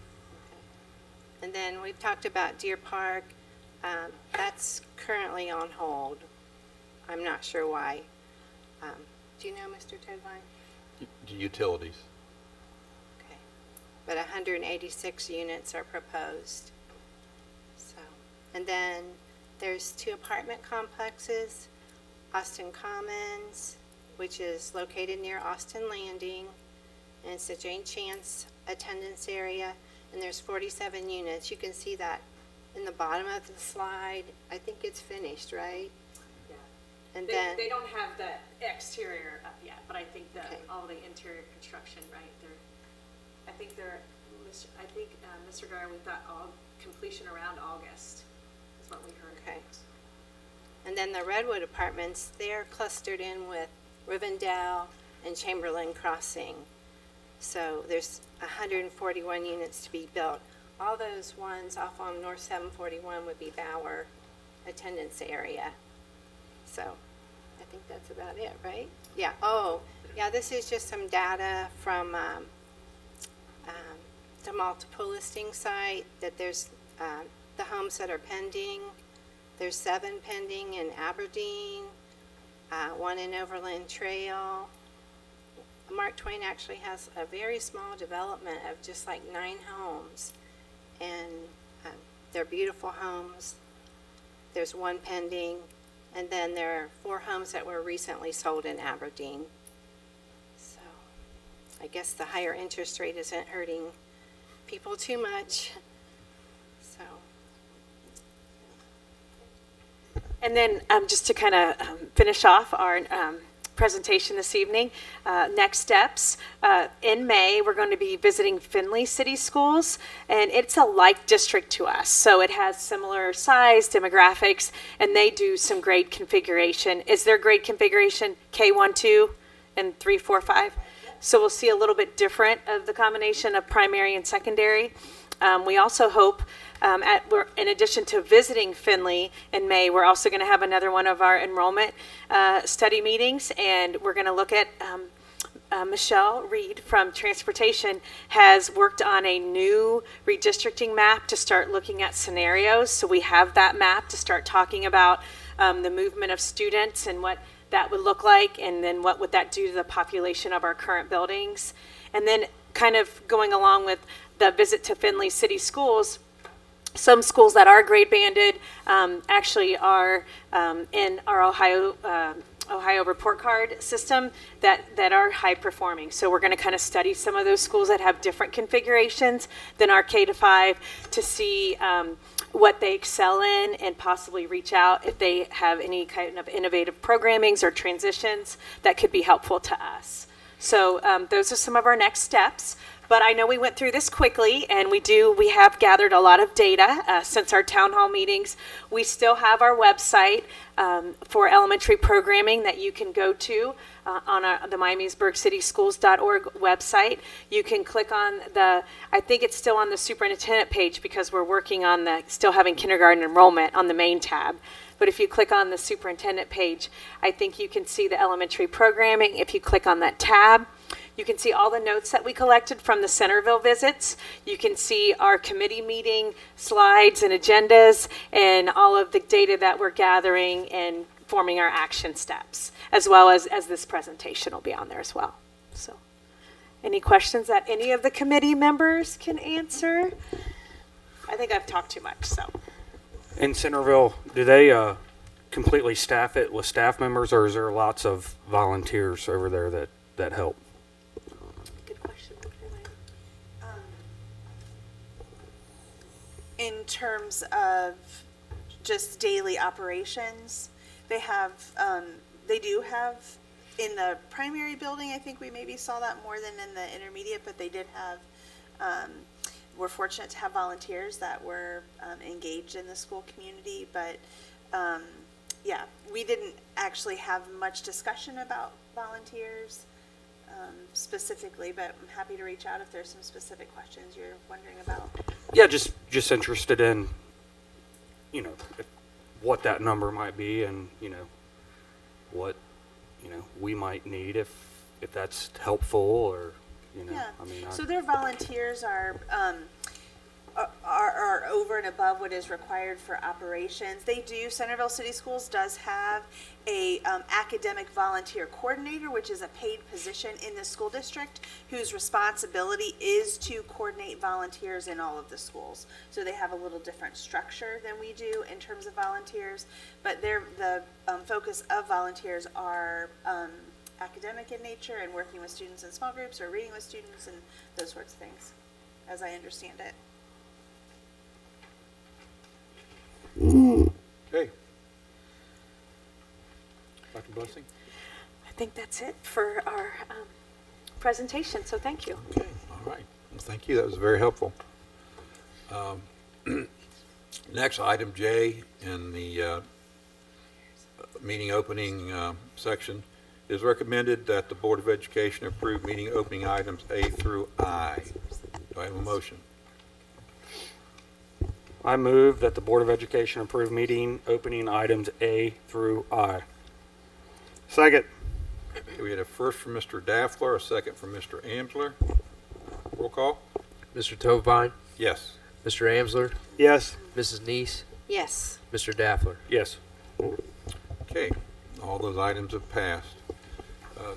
And then we've talked about Deer Park. That's currently on hold. I'm not sure why. Do you know, Mr. Toadvine? Utilities. Okay. But 186 units are proposed. So, and then there's 2 apartment complexes, Austin Commons, which is located near Austin Landing, and it's a Jane Chance attendance area, and there's 47 units. You can see that in the bottom of the slide. I think it's finished, right? Yeah. And then They don't have the exterior up yet, but I think all the interior construction, right? Mr. Garr, we thought all completion around August is what we heard. Okay. And then the Redwood Apartments, they're clustered in with Rivendell and Chamberlain Crossing. So there's 141 units to be built. All those ones off on North 741 would be Bauer attendance area. So I think that's about it, right? Yeah. Oh, yeah, this is just some data from the multiple listing site, that there's the homes that are pending. There's 7 pending in Aberdeen, 1 in Overland Trail. Mark Twain actually has a very small development of just like 9 homes, and they're beautiful homes. There's 1 pending, and then there are 4 homes that were recently sold in Aberdeen. So I guess the higher interest rate isn't hurting people too much. And then just to kind of finish off our presentation this evening, next steps. In May, we're going to be visiting Findlay City Schools, and it's a like district to us. So it has similar size, demographics, and they do some grade configuration. Is their grade configuration K1, 2, and 3, 4, 5? So we'll see a little bit different of the combination of primary and secondary. We also hope, in addition to visiting Findlay in May, we're also going to have another one of our enrollment study meetings, and we're going to look at Michelle Reed from Transportation has worked on a new redistricting map to start looking at scenarios. So we have that map to start talking about the movement of students and what that would look like, and then what would that do to the population of our current buildings. And then kind of going along with the visit to Findlay City Schools, some schools that are grade banded actually are in our Ohio report card system that are high performing. So we're going to kind of study some of those schools that have different configurations than our K-5 to see what they excel in and possibly reach out if they have any kind of innovative programmings or transitions that could be helpful to us. So those are some of our next steps. But I know we went through this quickly, and we have gathered a lot of data since our town hall meetings. We still have our website for elementary programming that you can go to on the Miamisburg City Schools.org website. You can click on I think it's still on the superintendent page because we're working on still having kindergarten enrollment on the main tab. But if you click on the superintendent page, I think you can see the elementary programming. If you click on that tab, you can see all the notes that we collected from the Centerville visits. You can see our committee meeting slides and agendas and all of the data that we're gathering and forming our action steps, as well as this presentation will be on there as well. So, any questions that any of the committee members can answer? I think I've talked too much, so. In Centerville, do they completely staff it with staff members, or is there lots of volunteers over there that help? In terms of just daily operations, they do have in the primary building, I think we maybe saw that more than in the intermediate, but they did have, we're fortunate to have volunteers that were engaged in the school community, but yeah, we didn't actually have much discussion about volunteers specifically, but I'm happy to reach out if there's some specific questions you're wondering about. Yeah, just interested in, what that number might be, and what we might need if that's helpful, or Yeah. I mean. So their volunteers are over and above what is required for operations. They do. Centerville City Schools does have a academic volunteer coordinator, which is a paid position in the school district, whose responsibility is to coordinate volunteers in all of the schools. So they have a little different structure than we do in terms of volunteers, but the focus of volunteers are academic in nature and working with students in small groups or reading with students and those sorts of things, as I understand it. Okay. Dr. Blessing? I think that's it for our presentation, so thank you. Okay, all right. Well, thank you. That was very helpful. Next, item J in the meeting opening section. It is recommended that the Board of Education approve meeting opening items A through I. Do I have a motion? I move that the Board of Education approve meeting opening items A through I. Second. Okay, we had a first from Mr. Daffler, a second from Mr. Amsler. Roll call? Mr. Tovine, Yes. Mr. Amsler, Yes. Mrs. Neese, Yes. Mr. Daffler. Yes. Okay, all those items have passed.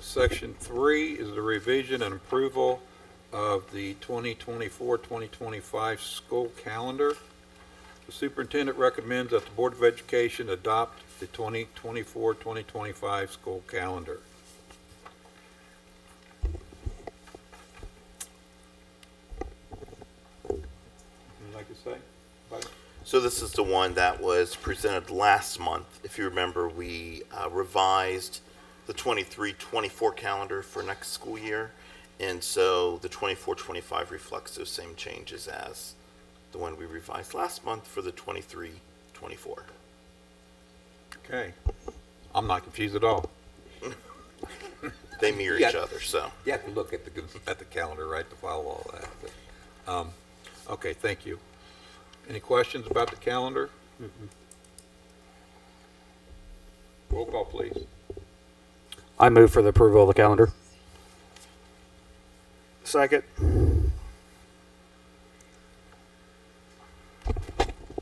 Section 3 is the revision and approval of the 2024-2025 school calendar. The superintendent recommends that the Board of Education adopt the 2024-2025 school calendar. Would you like to say? So this is the one that was presented last month. If you remember, we revised the 23-24 calendar for next school year. And so the 24-25 reflects those same changes as the one we revised last month for the 23-24. Okay. I'm not confused at all. They mirror each other, so. You have to look at the calendar, right, to follow all that. But, okay, thank you. Any questions about the calendar? Roll call, please. I move for the approval of the calendar. Second.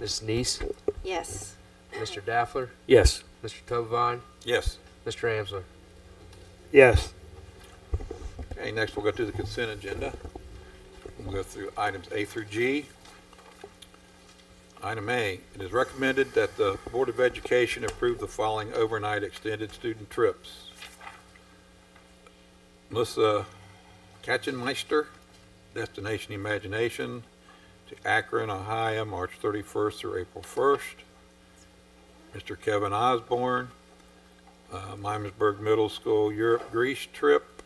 Ms. Neese, Yes. Mr. Daffler, Yes. Mr. Tovine, Yes. Mr. Amsler. Yes. Okay, next we'll go to the consent agenda. We'll go through items A through G. Item A, it is recommended that the Board of Education approve the following overnight extended student trips. Melissa Katchenmeister, Destination Imagination, to Akron, Ohio, March 31st through April 1st. Mr. Kevin Osborne, Miamisburg Middle School Europe Greece trip.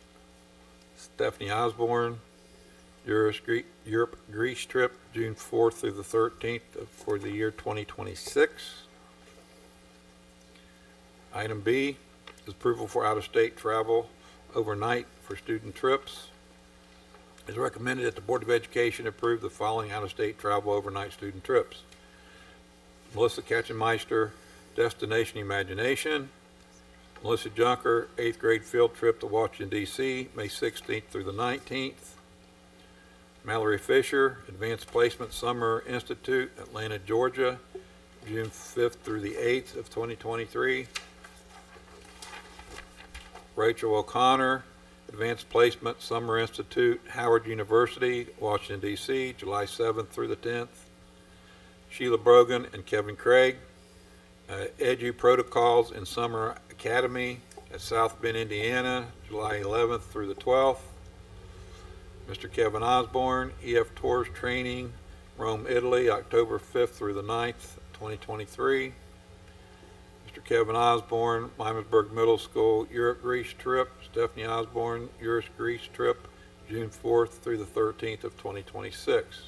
Stephanie Osborne, Europe Greece trip, June 4th through the 13th for the year 2026. Item B is approval for out-of-state travel overnight for student trips. It is recommended that the Board of Education approve the following out-of-state travel overnight student trips. Melissa Katchenmeister, Destination Imagination. Melissa Junker, 8th grade field trip to Washington, D.C., May 16th through the 19th. Mallory Fisher, Advanced Placement Summer Institute, Atlanta, Georgia, June 5th through the 8th of 2023. Rachel O'Connor, Advanced Placement Summer Institute, Howard University, Washington, D.C., July 7th through the 10th. Sheila Brogan and Kevin Craig, Edu Protocols in Summer Academy at South Bend, Indiana, July 11th through the 12th. Mr. Kevin Osborne, EF Tours Training, Rome, Italy, October 5th through the 9th, 2023. Mr. Kevin Osborne, Miamisburg Middle School Europe Greece trip. Stephanie Osborne, Europe Greece trip, June 4th through the 13th of 2026.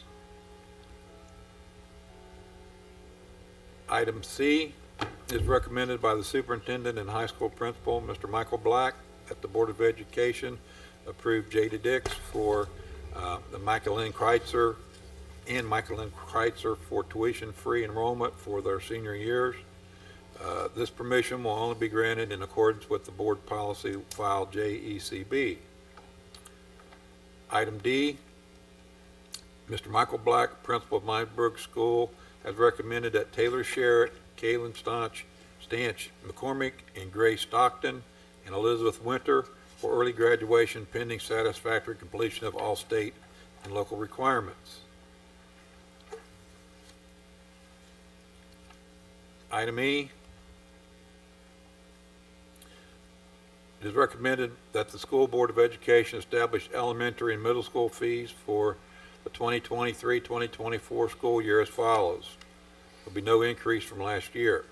Item C is recommended by the superintendent and high school principal, Mr. Michael Black, that the Board of Education approve Jada Dix for the Michael Lynn Kreitzer for tuition-free enrollment for their senior years. This permission will only be granted in accordance with the board policy file JECB. Item D, Mr. Michael Black, principal of Miamisburg School, has recommended that Taylor Sherritt, Kaylin Stanch, McCormick, and Grace Stockton, and Elizabeth Winter for early graduation pending satisfactory completion of all state and local requirements. Item E, it is recommended that the School Board of Education establish elementary and middle school fees for the 2023-2024 school year as follows. There will be no increase from last year.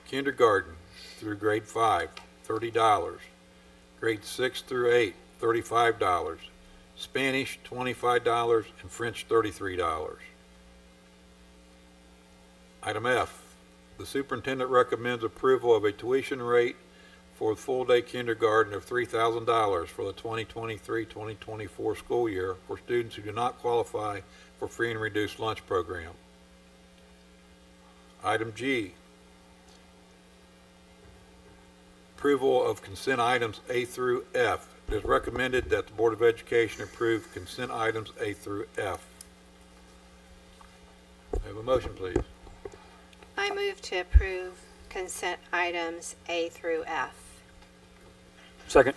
Kindergarten through grade 5, $30. Grade 6 through 8, $35. Spanish, $25, and French, $33. Item F, the superintendent recommends approval of a tuition rate for full-day kindergarten of $3,000 for the 2023-2024 school year for students who do not qualify for free and reduced lunch program. Item G, approval of consent items A through F. It is recommended that the Board of Education approve consent items A through F. I have a motion, please. I move to approve consent items A through F. Second.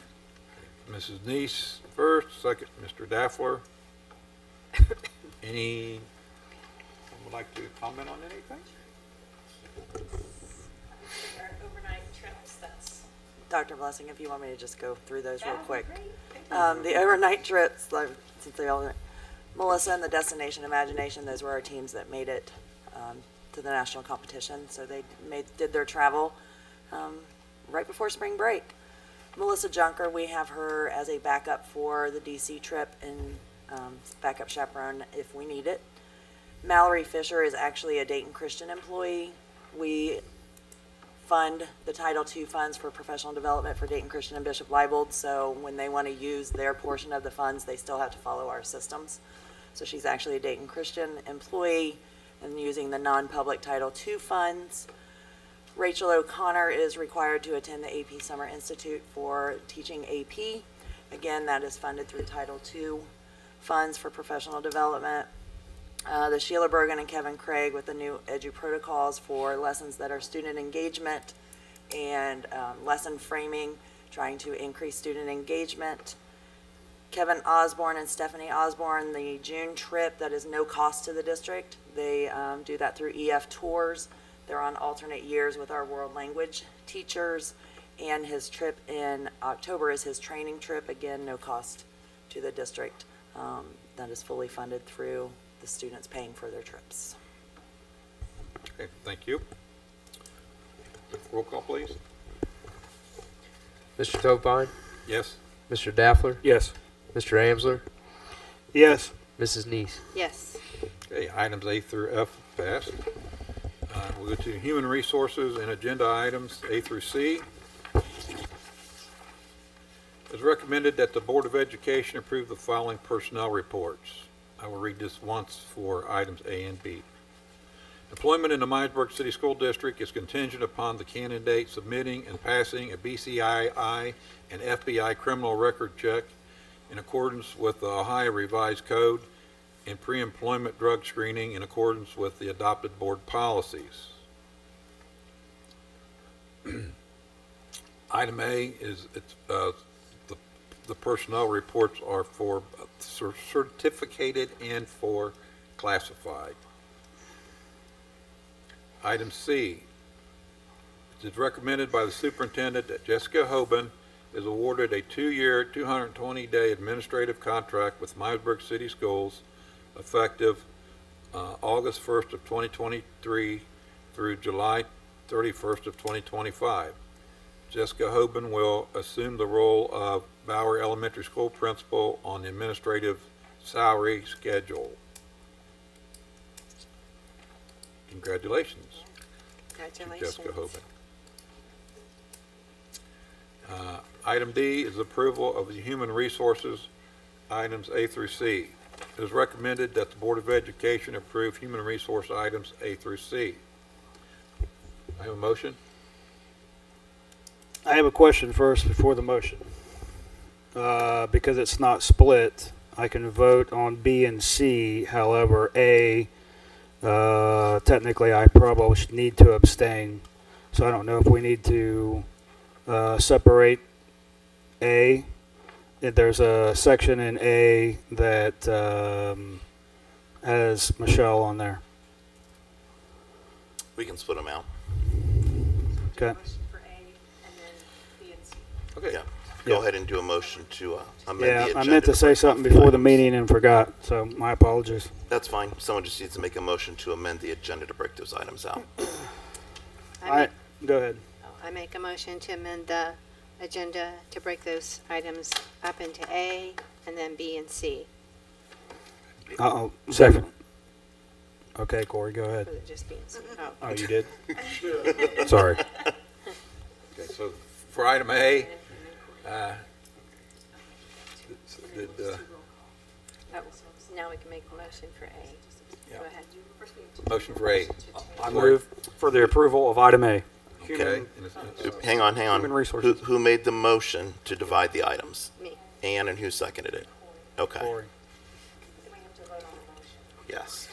Mrs. Neese first, second Mr. Daffler. Anyone would like to comment on anything? Overnight trips, that's Dr. Blessing, if you want me to just go through those real quick. The overnight trips, like, since they all, Melissa and the Destination Imagination, those were our teams that made it to the national competition. So they did their travel right before spring break. Melissa Junker, we have her as a backup for the DC trip and backup chaperone if we need it. Mallory Fisher is actually a Dayton Christian employee. We fund the Title II funds for professional development for Dayton Christian and Bishop Leibold, so when they want to use their portion of the funds, they still have to follow our systems. So she's actually a Dayton Christian employee and using the non-public Title II funds. Rachel O'Connor is required to attend the AP Summer Institute for teaching AP. Again, that is funded through Title II funds for professional development. The Sheila Bergen and Kevin Craig with the new Edu protocols for lessons that are student engagement and lesson framing, trying to increase student engagement. Kevin Osborne and Stephanie Osborne, the June trip that is no cost to the district. They do that through EF Tours. They're on alternate years with our world language teachers, and his trip in October is his training trip. Again, no cost to the district. That is fully funded through the students paying for their trips. Okay, thank you. Roll call, please. Mr. Tovine, Yes. Mr. Daffler, Yes. Mr. Amsler, Yes. Mrs. Neese. Yes. Okay, items A through F passed. We'll go to human resources and agenda items A through C. It's recommended that the Board of Education approve the following personnel reports. I will read this once for items A and B. Employment in the Miamisburg City School District is contingent upon the candidate submitting and passing a BCII and FBI criminal record check in accordance with the Ohio Revised Code and pre-employment drug screening in accordance with the adopted board policies. Item A is the personnel reports are for certificated and for classified. Item C, it is recommended by the superintendent that Jessica Hoban is awarded a 2-year, 220-day administrative contract with Miamisburg City Schools effective August 1st of 2023 through July 31st of 2025. Jessica Hoban will assume the role of Bower Elementary School principal on the administrative salary schedule. Congratulations. Congratulations. Jessica Hoban. Item D is approval of the human resources items A through C. It is recommended that the Board of Education approve human resource items A through C. I have a motion. I have a question first before the motion. Because it's not split, I can vote on B and C. However, A, technically I probably should need to abstain. So I don't know if we need to separate A. There's a section in A that has Michelle on there. We can split them out. Okay. Okay. Yeah. Go ahead and do a motion to amend the Yeah, agenda. I meant to say break something off before the items. meeting and forgot, so my apologies. That's fine. Someone just needs to make a motion to amend the agenda to break those items out. Go ahead. I make a motion to amend the agenda to break those items up into A and then B and C. Uh-oh, second. Okay, Corey, go ahead. Would it just be in C? Oh, you did? Sorry. Okay, so for item A, did, Oh, now we can make the motion for A. Yeah. Go ahead. motion for A. I move for the approval of item A. Okay. Hang on. Human resources. Who made the motion to divide the items? Me. Ann, and who seconded it? Okay. Corey. Yes.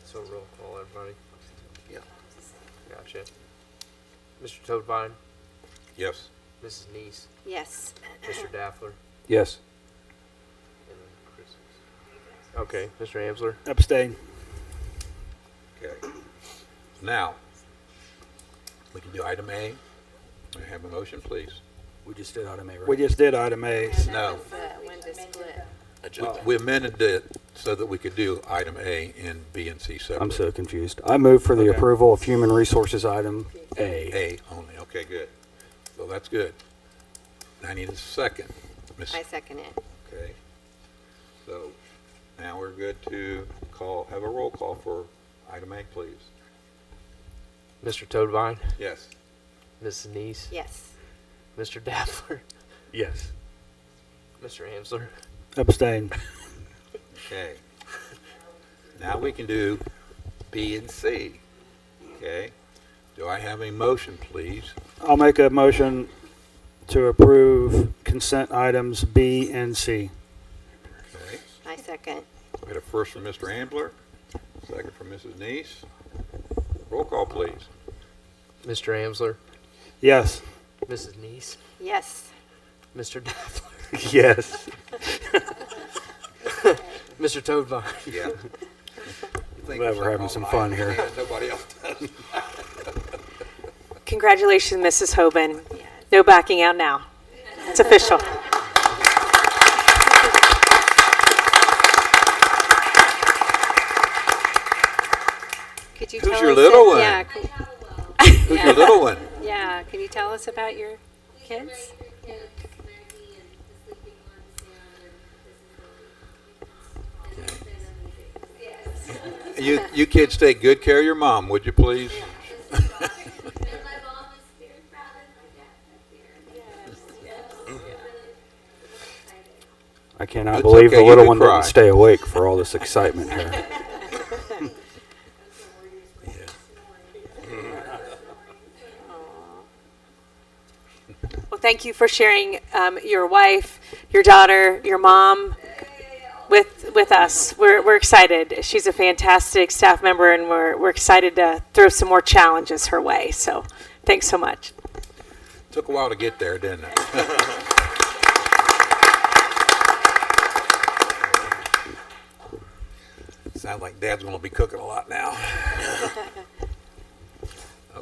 So roll call, everybody. Yeah. Gotcha. Mr. Tovine, Yes. Mrs. Neese, Yes. Mr. Daffler, Yes. and Chris. Okay, Mr. Amsler. Abstain. Okay. Now, we can do item A. I have a motion, please. We just did item A, right? We just did item A. No. When to split. Agenda. We amended it so that we could do item A and B and C separately. I'm so confused. I move for the Okay. approval of human resources item A. A only, okay, good. So that's good. I need a second. Miss- I second it. Okay. So now we're good to have a roll call for item A, please. Mr. Toadvine, Yes. Mrs. Neese, Yes. Mr. Daffler, Yes. Mr. Amsler, Abstain. Okay. Now we can do B and C. Okay. Do I have a motion, please? I'll make a motion to approve consent items B and C. Okay. I second. We had a first from Mr. Ambler, second from Mrs. Neese. Roll call, please. Mr. Amsler, Yes. Mrs. Neese, Yes. Mr. Daffler, Yes. Mr. Toadvine. Yeah. Glad we're having some fun here. Nobody else does. Congratulations, Mrs. Hoban. No backing out now. It's official. Could you Who's tell your us little one? Yeah. Who's your little one? Yeah. Can you tell us about your kids? You kids take good care of your mom, would you please? I cannot It's believe okay, the you little can one cry. didn't stay awake for all this excitement here. Well, thank you for sharing your wife, your daughter, your mom with us. We're excited. She's a fantastic staff member, and we're excited to throw some more challenges her way. So thanks so much. Took a while to get there, didn't it? Sounds like Dad's going to be cooking a lot now.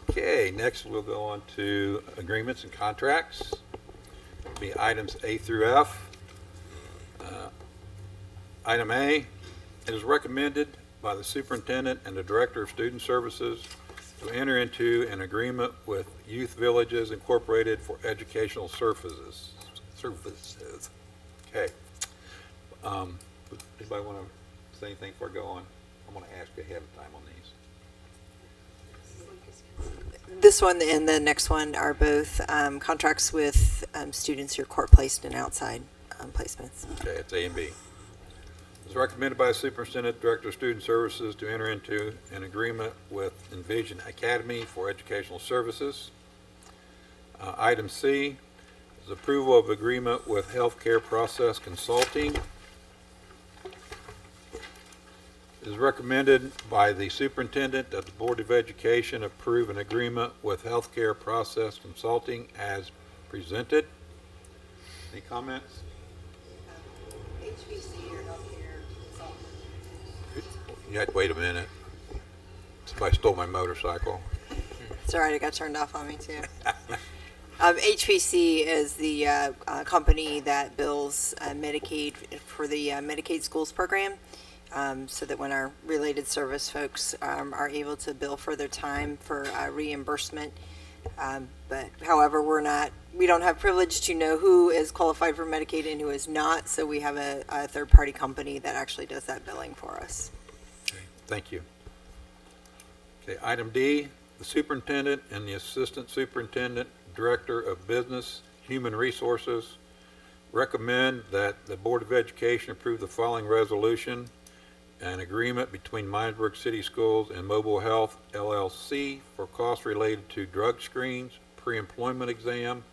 Okay, next we'll go on to agreements and contracts. It'll be items A through F. Item A, it is recommended by the superintendent and the director of student services to enter into an agreement with Youth Villages Incorporated for educational services. Okay. Anybody want to say anything before I go on? I'm going to ask you ahead of time on these. This one and the next one are both contracts with students who are court-placed and outside placements. Okay, it's A and B. It's recommended by the superintendent, director of student services to enter into an agreement with Envision Academy for educational services. Item C is approval of agreement with Healthcare Process Consulting. It is recommended by the superintendent that the Board of Education approve an agreement with Healthcare Process Consulting as presented. Any comments? You had to wait a minute. Somebody stole my motorcycle. It's all right, it got turned off on me too. HPC is the company that bills Medicaid for the Medicaid schools program, so that when our related service folks are able to bill for their time for reimbursement. But however, we don't have privilege to know who is qualified for Medicaid and who is not, so we have a third-party company that actually does that billing for us. Okay, thank you. Okay, item D, the superintendent and the assistant superintendent, director of business, human resources, recommend that the Board of Education approve the following resolution: an agreement between Miamisburg City Schools and Mobile Health LLC for costs related to drug screens, pre-employment exam,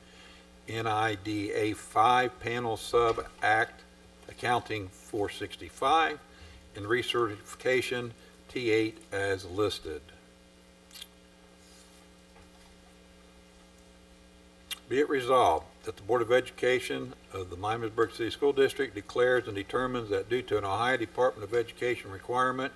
NIDA 5 Panel Sub Act Accounting 465, and recertification T8 as listed. Be it resolved that the Board of Education of the Miamisburg City School District declares and determines that due to an Ohio Department of Education requirement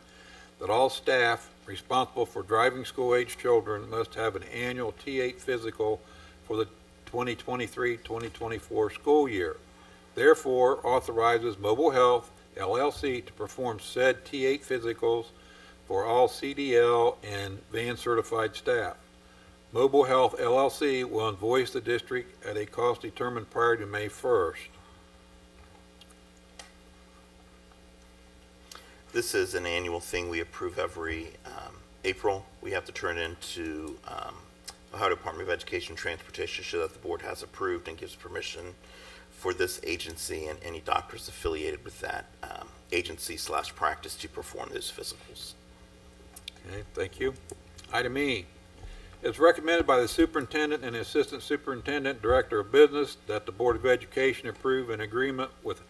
that all staff responsible for driving school-age children must have an annual T8 physical for the 2023-2024 school year. Therefore, authorizes Mobile Health LLC to perform said T8 physicals for all CDL and van certified staff. Mobile Health LLC will invoice the district at a cost determined prior to May 1st. This is an annual thing we approve every April. We have to turn into Ohio Department of Education and Transportation so that the board has approved and gives permission for this agency and any doctors affiliated with that agency/practice to perform those physicals. Okay, thank you. Item E. It's recommended by the superintendent and the assistant superintendent, director of business, that the Board of Education approve an agreement with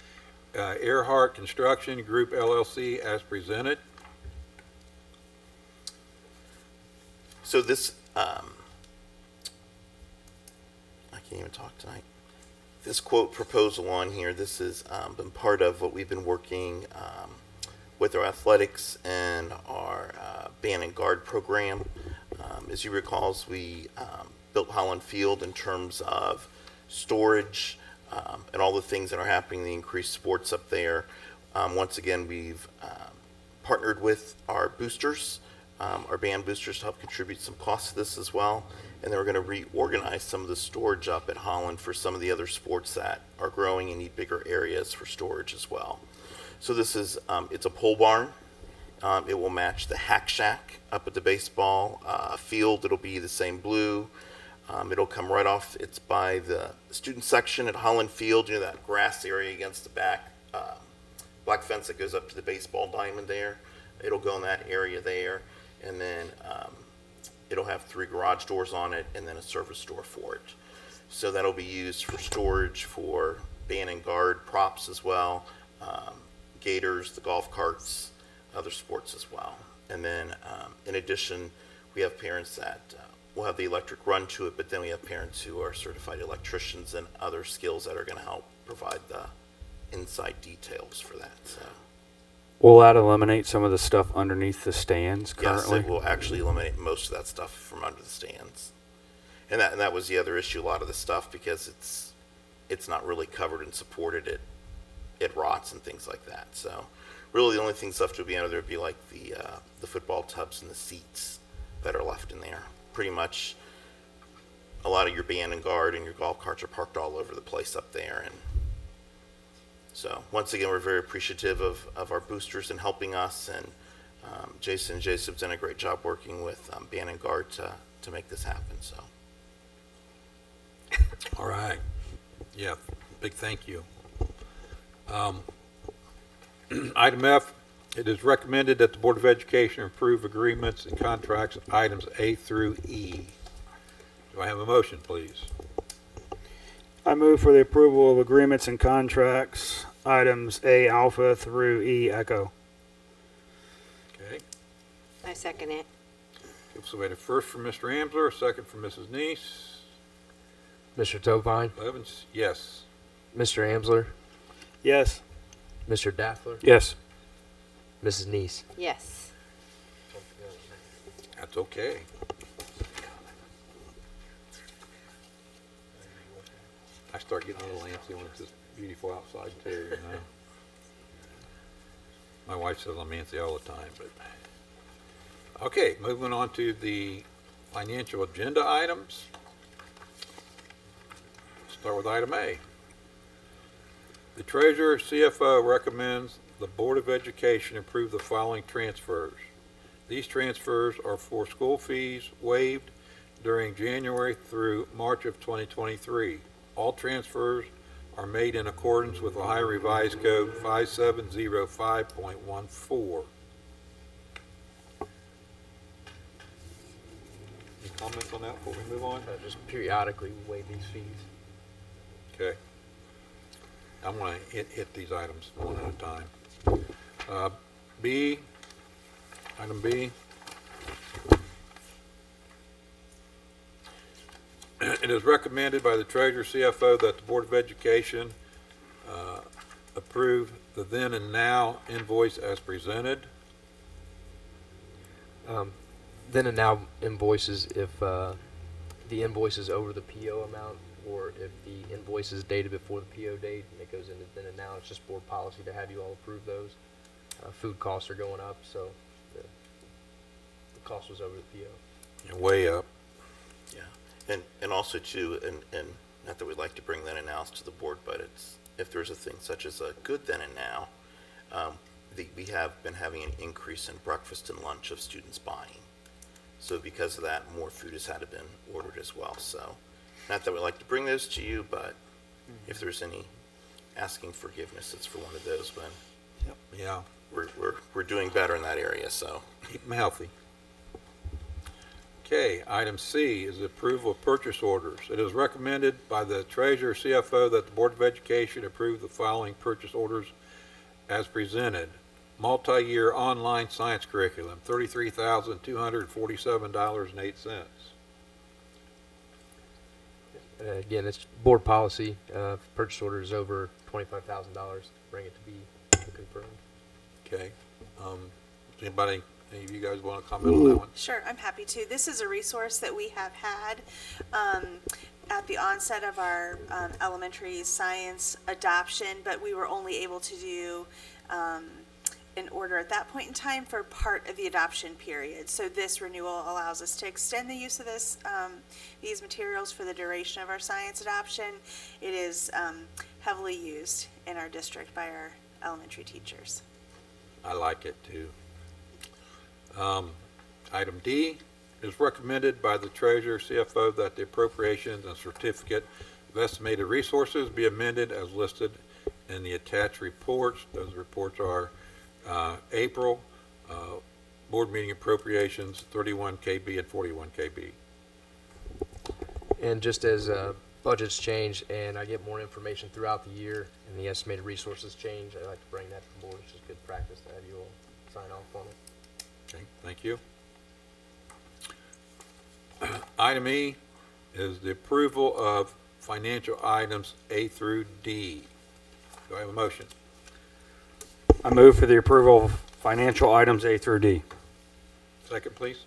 Earhart Construction Group LLC as presented. So this, I can't even talk tonight. This quote proposal on here, this has been part of what we've been working with our athletics and our band and guard program. As you recall, we built Holland Field in terms of storage and all the things that are happening, the increased sports up there. Once again, we've partnered with our boosters, our band boosters, to help contribute some costs to this as well. And then we're going to reorganize some of the storage up at Holland for some of the other sports that are growing and need bigger areas for storage as well. So this is, it's a pole barn. It will match the Hack Shack up at the baseball field. It'll be the same blue. It'll come right off. It's by the student section at Holland Field, you know, that grass area against the back black fence that goes up to the baseball diamond there. It'll go in that area there. And then it'll have 3 garage doors on it and then a service door for it. So that'll be used for storage for band and guard props as well, gators, the golf carts, other sports as well. And then in addition, we have parents that will have the electric run to it, but then we have parents who are certified electricians and other skills that are going to help provide the inside details for that. So. Will that eliminate some of the stuff underneath the stands currently? Yes, it will actually eliminate most of that stuff from under the stands. And that was the other issue, a lot of the stuff, because it's not really covered and supported, it rots and things like that. So really the only things left to be under there would be like the football tubs and the seats that are left in there. Pretty much a lot of your band and guard and your golf carts are parked all over the place up there. And so once again, we're very appreciative of our boosters and helping us, and Jason and Jason's done a great job working with band and guard to make this happen. So. All right. Yeah, big thank you. Item F, it is recommended that the Board of Education approve agreements and contracts items A through E. Do I have a motion, please? I move for the approval of agreements and contracts, items A alpha through E echo. Okay. I second it. So we had a first from Mr. Amsler, a second from Mrs. Neese. Mr. Tovine, Evans, yes. Mr. Amsler, Yes. Mr. Daffler, Yes. Mrs. Neese. Yes. That's okay. I start getting a little antsy when it's this beautiful outside too, you know. My wife says I'm antsy all the time, but. Okay, moving on to the financial agenda items. Start with item A. The Treasurer CFO recommends the Board of Education approve the following transfers. These transfers are for school fees waived during January through March of 2023. All transfers are made in accordance with Ohio Revised Code 5705.14. Any comments on that before we move on? Just periodically waive these fees. Okay. I'm going to hit these items one at a time. B, item B. It is recommended by the Treasurer CFO that the Board of Education approve the then and now invoice as presented. Then and now invoices, if the invoice is over the PO amount, or if the invoice is dated before the PO date and it goes into then and now, it's just board policy to have you all approve those. Food costs are going up, so the cost was over the PO. You're way up. Yeah, and also too, and not that we'd like to bring then and nows to the board, but it's, if there's a thing such as a good then and now, we have been having an increase in breakfast and lunch of students buying. So because of that, more food has had to been ordered as well. So not that we like to bring those to you, but if there's any asking forgiveness, it's for one of those, but Yeah, we're doing better in that area, so. keep them healthy. Okay, item C is the approval of purchase orders. It is recommended by the Treasurer CFO that the Board of Education approve the following purchase orders as presented. Multi-year online science curriculum, $33,247.08. Again, it's board policy. Purchase order is over $25,000. Bring it to be confirmed. Okay. Does any of you guys want to comment on that one? Sure, I'm happy to. This is a resource that we have had at the onset of our elementary science adoption, but we were only able to do an order at that point in time for part of the adoption period. So this renewal allows us to extend the use of these materials for the duration of our science adoption. It is heavily used in our district by our elementary teachers. I like it too. Item D is recommended by the Treasurer CFO that the appropriations and certificate of estimated resources be amended as listed in the attached reports. Those reports are April, board meeting appropriations, 31 KB and 41 KB. And just as budgets change and I get more information throughout the year and the estimated resources change, I like to bring that to the board. It's just good practice to have you all sign off on it. Okay, thank you. Item E is the approval of financial items A through D. Do I have a motion? I move for the approval of financial items A through D. Second, please.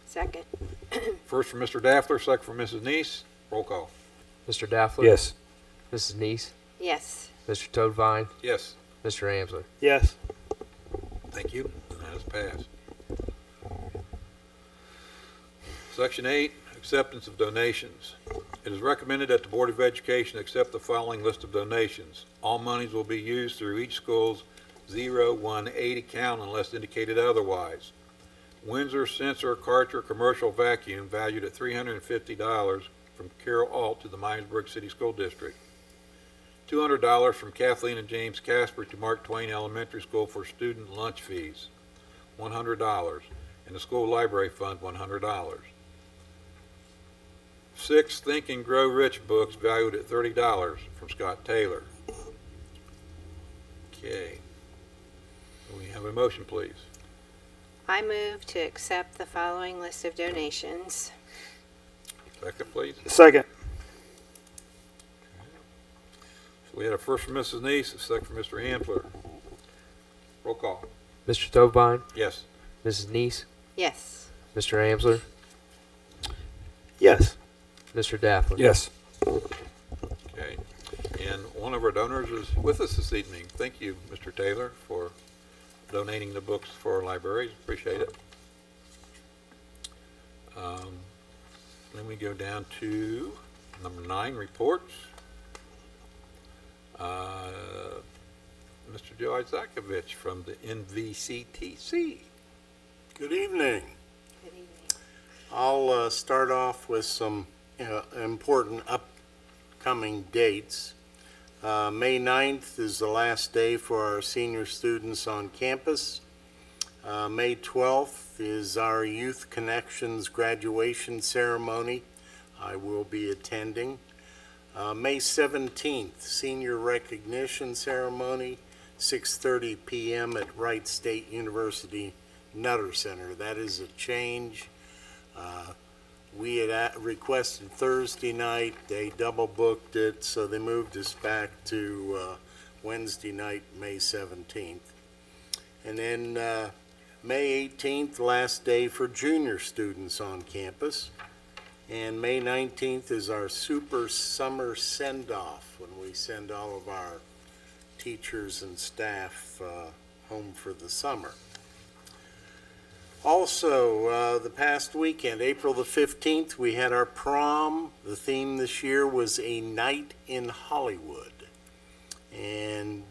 Second. First from Mr. Daffler, second from Mrs. Neese. Roll call. Mr. Daffler? Yes. Mrs. Neese? Yes. Mr. Toadvine? Yes. Mr. Amsler? Yes. Thank you. And that is passed. Section 8, acceptance of donations. It is recommended that the Board of Education accept the following list of donations. All monies will be used through each school's 0180 account unless indicated otherwise. Windsor Sensor Karcher Commercial Vacuum valued at $350 from Carol Alt to the Miamisburg City School District. $200 from Kathleen and James Casper to Mark Twain Elementary School for student lunch fees. $100. And the school library fund, $100. 6 Think and Grow Rich books valued at $30 from Scott Taylor. Okay. We have a motion, please. I move to accept the following list of donations. Second, please. Second. So we had a first from Mrs. Neese, a second from Mr. Ambler. Roll call. Mr. Toadvine? Yes. Mrs. Neese? Yes. Mr. Amsler? Yes. Mr. Daffler? Yes. Okay. And one of our donors is with us this evening. Thank you, Mr. Taylor, for donating the books for our libraries. Appreciate it. Then we go down to number 9, reports. Mr. Joe Isakovich from the NVCTC. Good evening. I'll start off with some important upcoming dates. May 9th is the last day for our senior students on campus. May 12th is our Youth Connections graduation ceremony. I will be attending. May 17th, senior recognition ceremony, 6:30 p.m. at Wright State University Nutter Center. That is a change. We had requested Thursday night. They double booked it, so they moved us back to Wednesday night, May 17th. And then May 18th, last day for junior students on campus. And May 19th is our super summer send-off, when we send all of our teachers and staff home for the summer. Also, the past weekend, April the 15th, we had our prom. The theme this year was A Night in Hollywood. And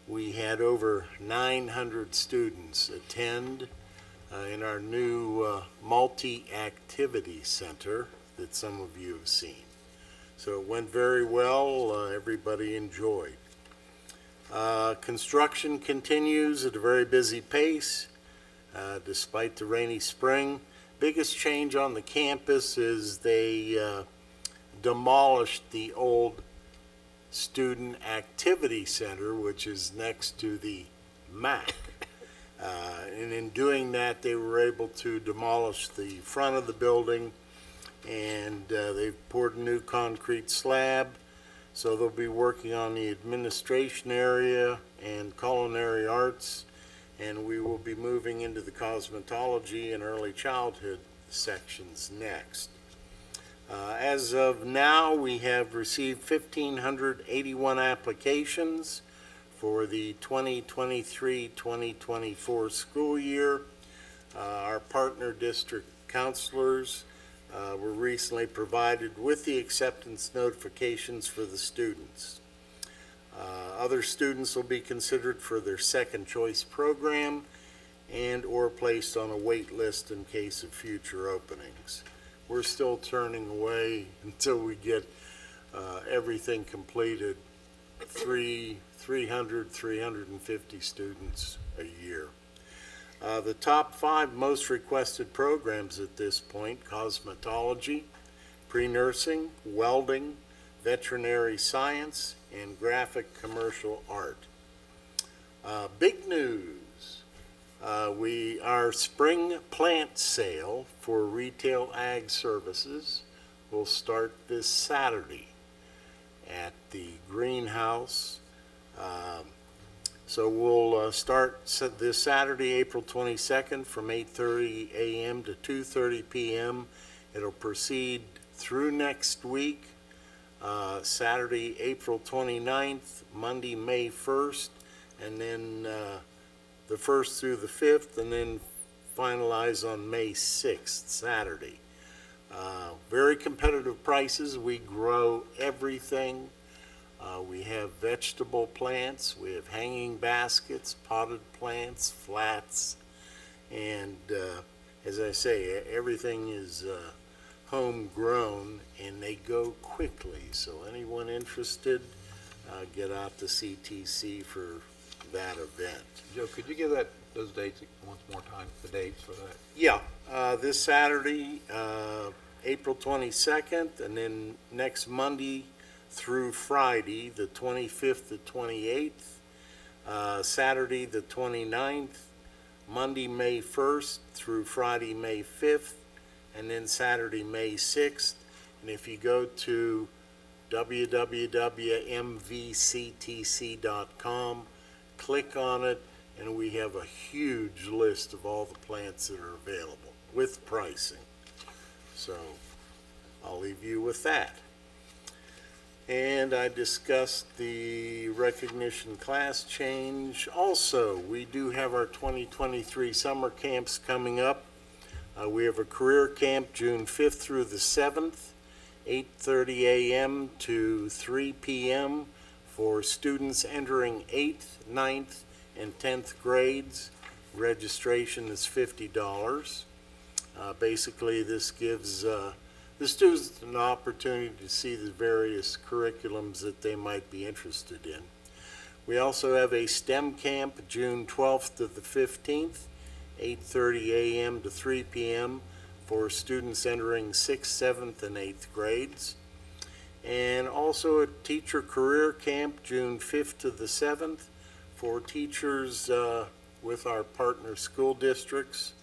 we had over 900 students attend in our new multi-activity center that some of you have seen. So it went very well. Everybody enjoyed. Construction continues at a very busy pace. Despite the rainy spring. Biggest change on the campus is they demolished the old Student Activity Center, which is next to the MAC. And in doing that, they were able to demolish the front of the building, and they've poured a new concrete slab. So they'll be working on the administration area and culinary arts, and we will be moving into the cosmetology and early childhood sections next. As of now, we have received 1,581 applications for the 2023-2024 school year. Our partner district counselors were recently provided with the acceptance notifications for the students. Other students will be considered for their second choice program and or placed on a wait list in case of future openings. We're still turning away until we get everything completed, 350 students a year. The top 5 most requested programs at this point: cosmetology, pre-nursing, welding, veterinary science, and graphic commercial art. Big news, our spring plant sale for retail ag services will start this Saturday at the greenhouse. So we'll start this Saturday, April 22nd from 8:30 a.m. to 2:30 p.m. It'll proceed through next week. Saturday, April 29th, Monday, May 1st, and then the 1st through the 5th, and then finalize on May 6th, Saturday. Very competitive prices. We grow everything. We have vegetable plants, we have hanging baskets, potted plants, flats, and as I say, everything is homegrown, and they go quickly. So anyone interested, get out to CTC for that event. Joe, could you give those dates once more time, the dates for that? Yeah, this Saturday, April 22nd, and then next Monday through Friday, the 25th to 28th, Saturday the 29th, Monday May 1st through Friday May 5th, and then Saturday May 6th. And if you go to www.mvctc.com, click on it, and we have a huge list of all the plants that are available with pricing. So I'll leave you with that. And I discussed the recognition class change. Also, we do have our 2023 summer camps coming up. We have a career camp June 5th through the 7th, 8:30 a.m. to 3 p.m. for students entering 8th, 9th, and 10th grades. Registration is $50. Basically, this gives the students an opportunity to see the various curriculums that they might be interested in. We also have a STEM camp June 12th to the 15th, 8:30 a.m. to 3 p.m. for students entering 6th, 7th, and 8th grades. And also a teacher career camp June 5th to the 7th for teachers with our partner school districts.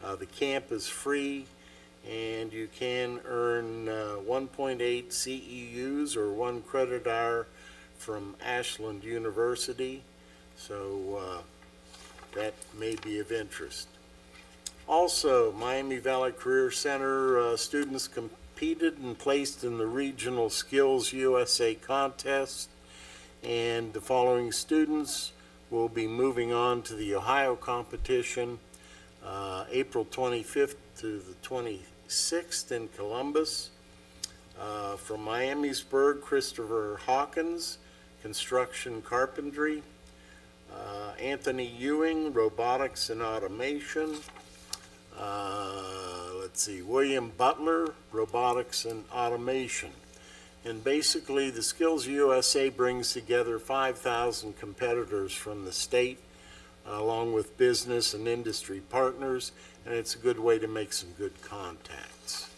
The camp is free, and you can earn 1.8 CEUs or 1 credit hour from Ashland University, so that may be of interest. Also, Miami Valley Career Center students competed and placed in the Regional Skills USA contest, and the following students will be moving on to the Ohio competition April 25th to the 26th in Columbus. From Miamisburg, Christopher Hawkins, Construction Carpentry. Anthony Ewing, Robotics and Automation. Let's see, William Butler, Robotics and Automation. And basically, the Skills USA brings together 5,000 competitors from the state, along with business and industry partners, and it's a good way to make some good contacts.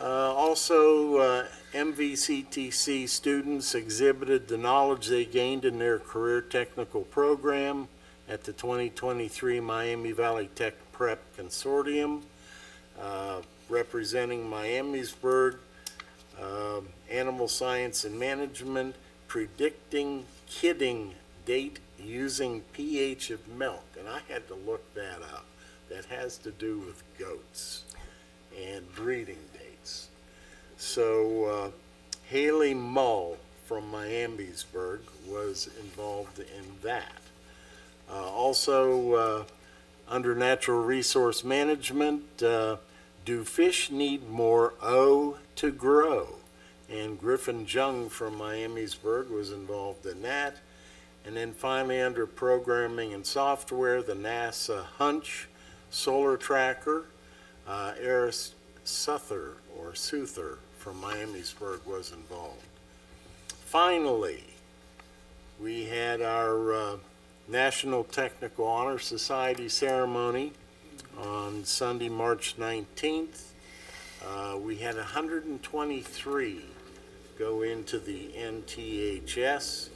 Also, MVCTC students exhibited the knowledge they gained in their career technical program at the 2023 Miami Valley Tech Prep Consortium, representing Miamisburg, Animal Science and Management, predicting kidding date using pH of milk. And I had to look that up. That has to do with goats and breeding dates. So Haley Mull from Miamisburg was involved in that. Also, under Natural Resource Management, do fish need more O to grow? And Griffin Jung from Miamisburg was involved in that. And then finally, under Programming and Software, the NASA Hunch Solar Tracker, Eris Suther from Miamisburg was involved. Finally, we had our National Technical Honor Society ceremony on Sunday, March 19th. We had 123 go into the NTHS.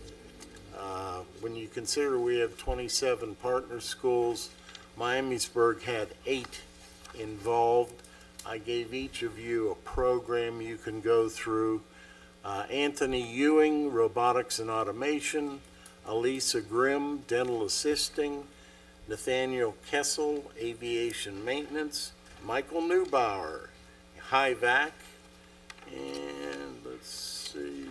When you consider we have 27 partner schools, Miamisburg had 8 involved. I gave each of you a program you can go through. Anthony Ewing, Robotics and Automation. Elisa Grimm, Dental Assisting. Nathaniel Kessel, Aviation Maintenance. Michael Neubauer, HIVAC. And let's see.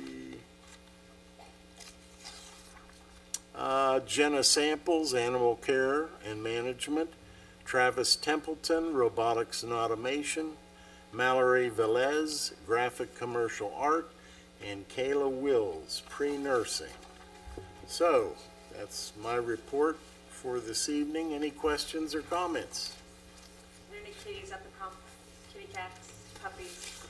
Jenna Samples, Animal Care and Management. Travis Templeton, Robotics and Automation. Mallory Velez, Graphic Commercial Art. And Kayla Wills, Pre-Nursing. So, that's my report for this evening. Any questions or comments? Are there any kitties at the pump? Kitty cats, puppies?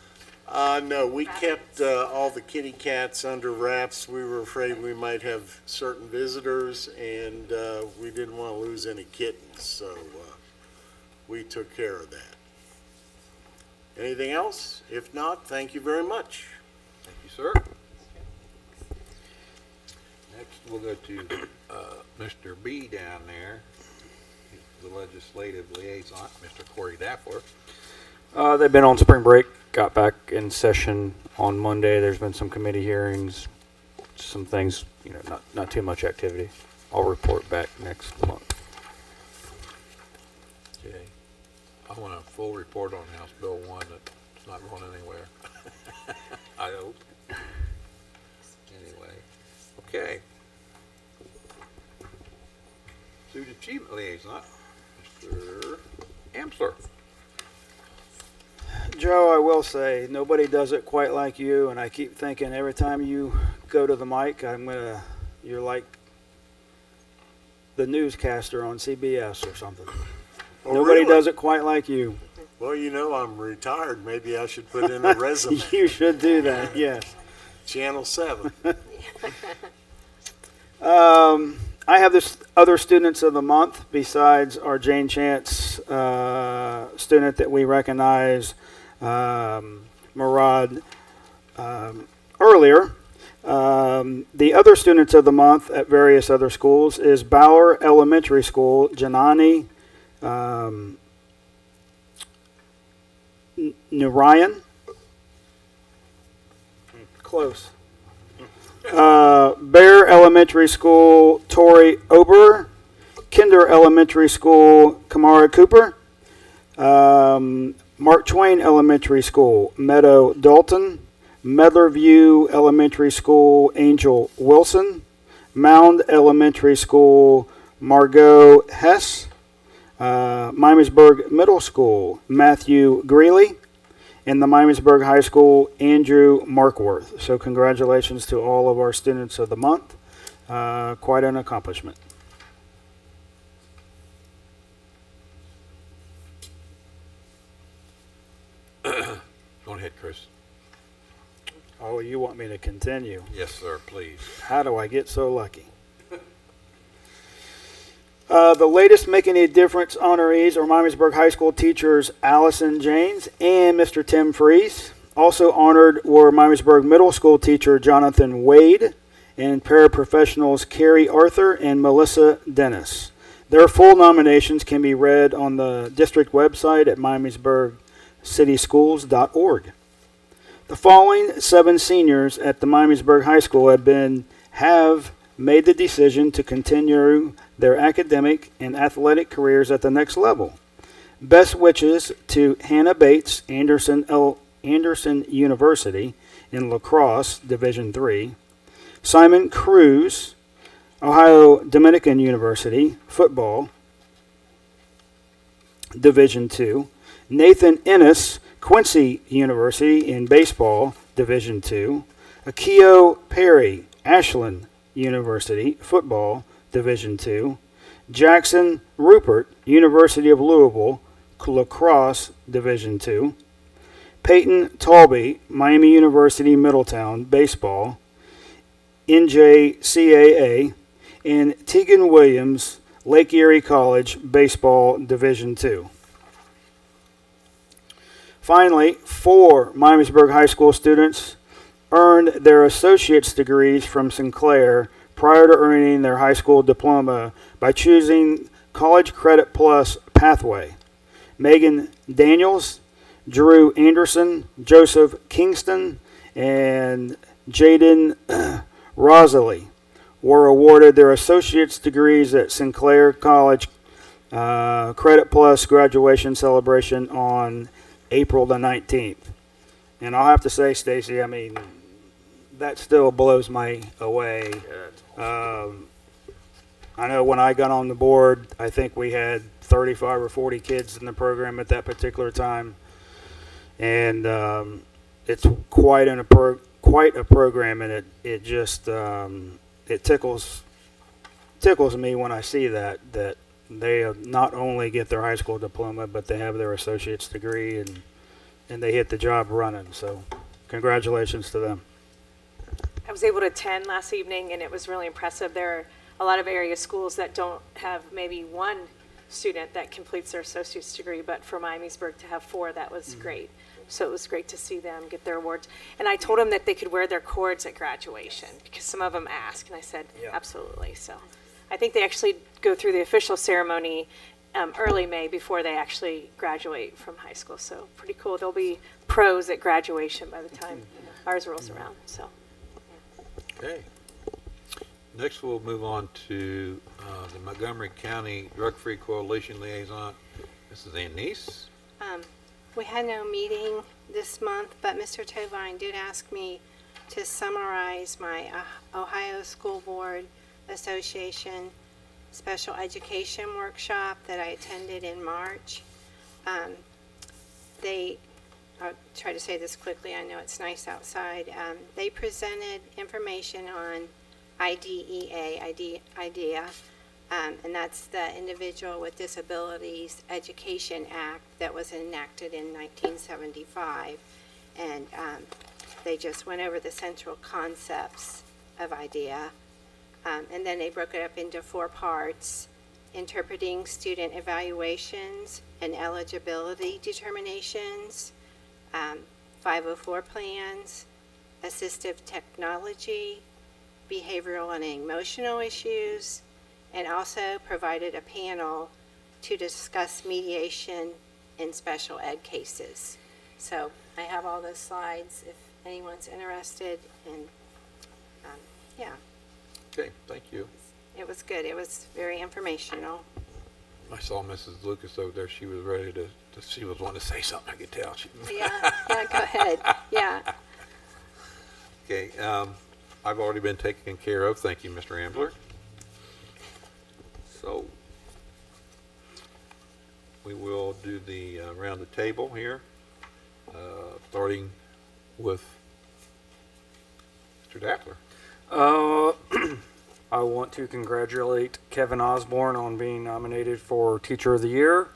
No, we kept all the kitty cats under wraps. We were afraid we might have certain visitors, and we didn't want to lose any kittens, so we took care of that. Anything else? If not, thank you very much. Thank you, sir. Next, we'll go to Mr. B down there, the legislative liaison, Mr. Corey Daffler. They've been on spring break, got back in session on Monday. There's been some committee hearings, some things, not too much activity. I'll report back next month. Okay. I want a full report on House Bill 1 that's not going anywhere. I hope. Anyway. Okay. Student Achievement Liaison, Mr. Amsler. Joe, I will say, nobody does it quite like you, and I keep thinking every time you go to the mic, you're like the newscaster on CBS or something. Oh, Nobody really? does it quite like you. Well, I'm retired. Maybe I should put in a resume. You should do that, yes. Channel 7. I have this other students of the month besides our Jane Chance student that we recognize, Murad, earlier. The other students of the month at various other schools is Bauer Elementary School, Janani Narayan. Close. Bear Elementary School, Tori Ober, Kinder Elementary School, Kamara Cooper. Mark Twain Elementary School, Meadow Dalton. Medlar View Elementary School, Angel Wilson. Mound Elementary School, Margot Hess. Miamisburg Middle School, Matthew Greeley. And the Miamisburg High School, Andrew Markworth. So congratulations to all of our students of the month. Quite an accomplishment. Go ahead, Chris. Oh, you want me to continue? Yes, sir, please. How do I get so lucky? The latest Making a Difference honorees are Miamisburg High School teachers Allison James and Mr. Tim Fries. Also honored were Miamisburg Middle School teacher Jonathan Wade and paraprofessionals Carrie Arthur and Melissa Dennis. Their full nominations can be read on the district website at miamisburgcityschools.org. The following 7 seniors at the Miamisburg High School have made the decision to continue their academic and athletic careers at the next level. Best wishes to Hannah Bates, Anderson University in Lacrosse, Division III. Simon Cruz, Ohio Dominican University, football, Division II. Nathan Ennis, Quincy University in baseball, Division II. Akio Perry, Ashland University, football, Division II. Jackson Rupert, University of Louisville, lacrosse, Division II. Peyton Talby, Miami University, Middletown, baseball, NJCAA. And Tegan Williams, Lake Erie College, baseball, Division II. Finally, 4 Miamisburg High School students earned their associate's degrees from Sinclair prior to earning their high school diploma by choosing College Credit Plus pathway. Megan Daniels, Drew Anderson, Joseph Kingston, and Jaden Rosalie were awarded their associate's degrees at Sinclair College Credit Plus graduation celebration on April the 19th. And I'll have to say, Stacy, I mean, that still blows me away. I know when I got on the board, I think we had 35 or 40 kids in the program at that particular time. And it's quite a program, and it just it tickles me when I see that they not only get their high school diploma, but they have their associate's degree, and they hit the job running. So congratulations to them. I was able to attend last evening, and it was really impressive. There are a lot of area schools that don't have maybe one student that completes their associate's degree, but for Miamisburg to have 4, that was great. So it was great to see them get their awards. And I told them that they could wear their cords at graduation, because some of them asked, and I said, absolutely. So I think they actually go through the official ceremony early May before they actually graduate from high school. So pretty cool. There'll be pros at graduation by the time ours rolls around. So. Okay. Next, we'll move on to the Montgomery County Drug-Free Coalition Liaison. This is Annice. We had no meeting this month, but Mr. Tovine did ask me to summarize my Ohio School Board Association Special Education Workshop that I attended in March. I'll try to say this quickly. I know it's nice outside. They presented information on IDEA, and that's the Individual with Disabilities Education Act that was enacted in 1975. And they just went over the central concepts of IDEA. And then they broke it up into 4 parts: interpreting student evaluations and eligibility determinations, 504 plans, assistive technology, behavioral and emotional issues, and also provided a panel to discuss mediation in special ed cases. So I have all those slides if anyone's interested, and yeah. Okay, thank you. it was good. It was very informational. I saw Mrs. Lucas over there. She was ready to she was wanting to say something. I could tell. Yeah, go ahead. Yeah. Okay, I've already been taken care of. Thank you, Mr. Ambler. So we will do the around the table here, starting with Mr. Dackler. I want to congratulate Kevin Osborne on being nominated for Teacher of the Year.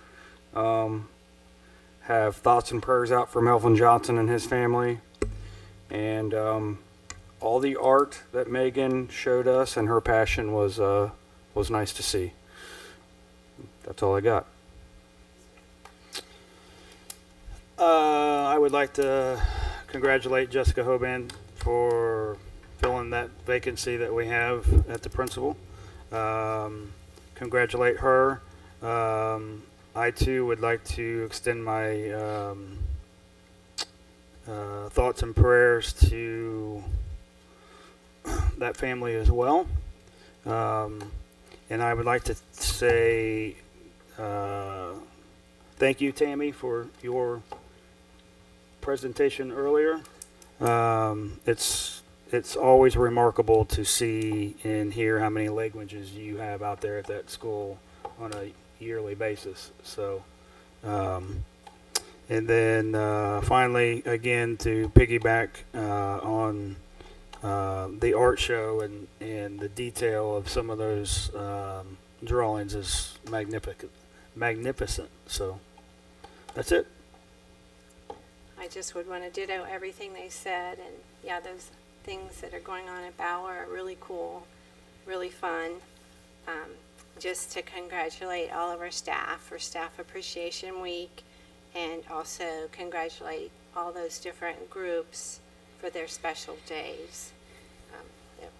Have thoughts and prayers out for Melvin Johnson and his family. And all the art that Megan showed us and her passion was nice to see. That's all I got. I would like to congratulate Jessica Hoban for filling that vacancy that we have at the principal. Congratulate her. I too would like to extend my thoughts and prayers to that family as well. And I would like to say thank you, Tammy, for your presentation earlier. It's always remarkable to see and hear how many languages you have out there at that school on a yearly basis. So, and then finally, again, to piggyback on the art show and the detail of some of those drawings is magnificent. So that's it. I just would want to ditto everything they said. And yeah, those things that are going on at Bauer are really cool, really fun. Just to congratulate all of our staff for Staff Appreciation Week, and also congratulate all those different groups for their special days.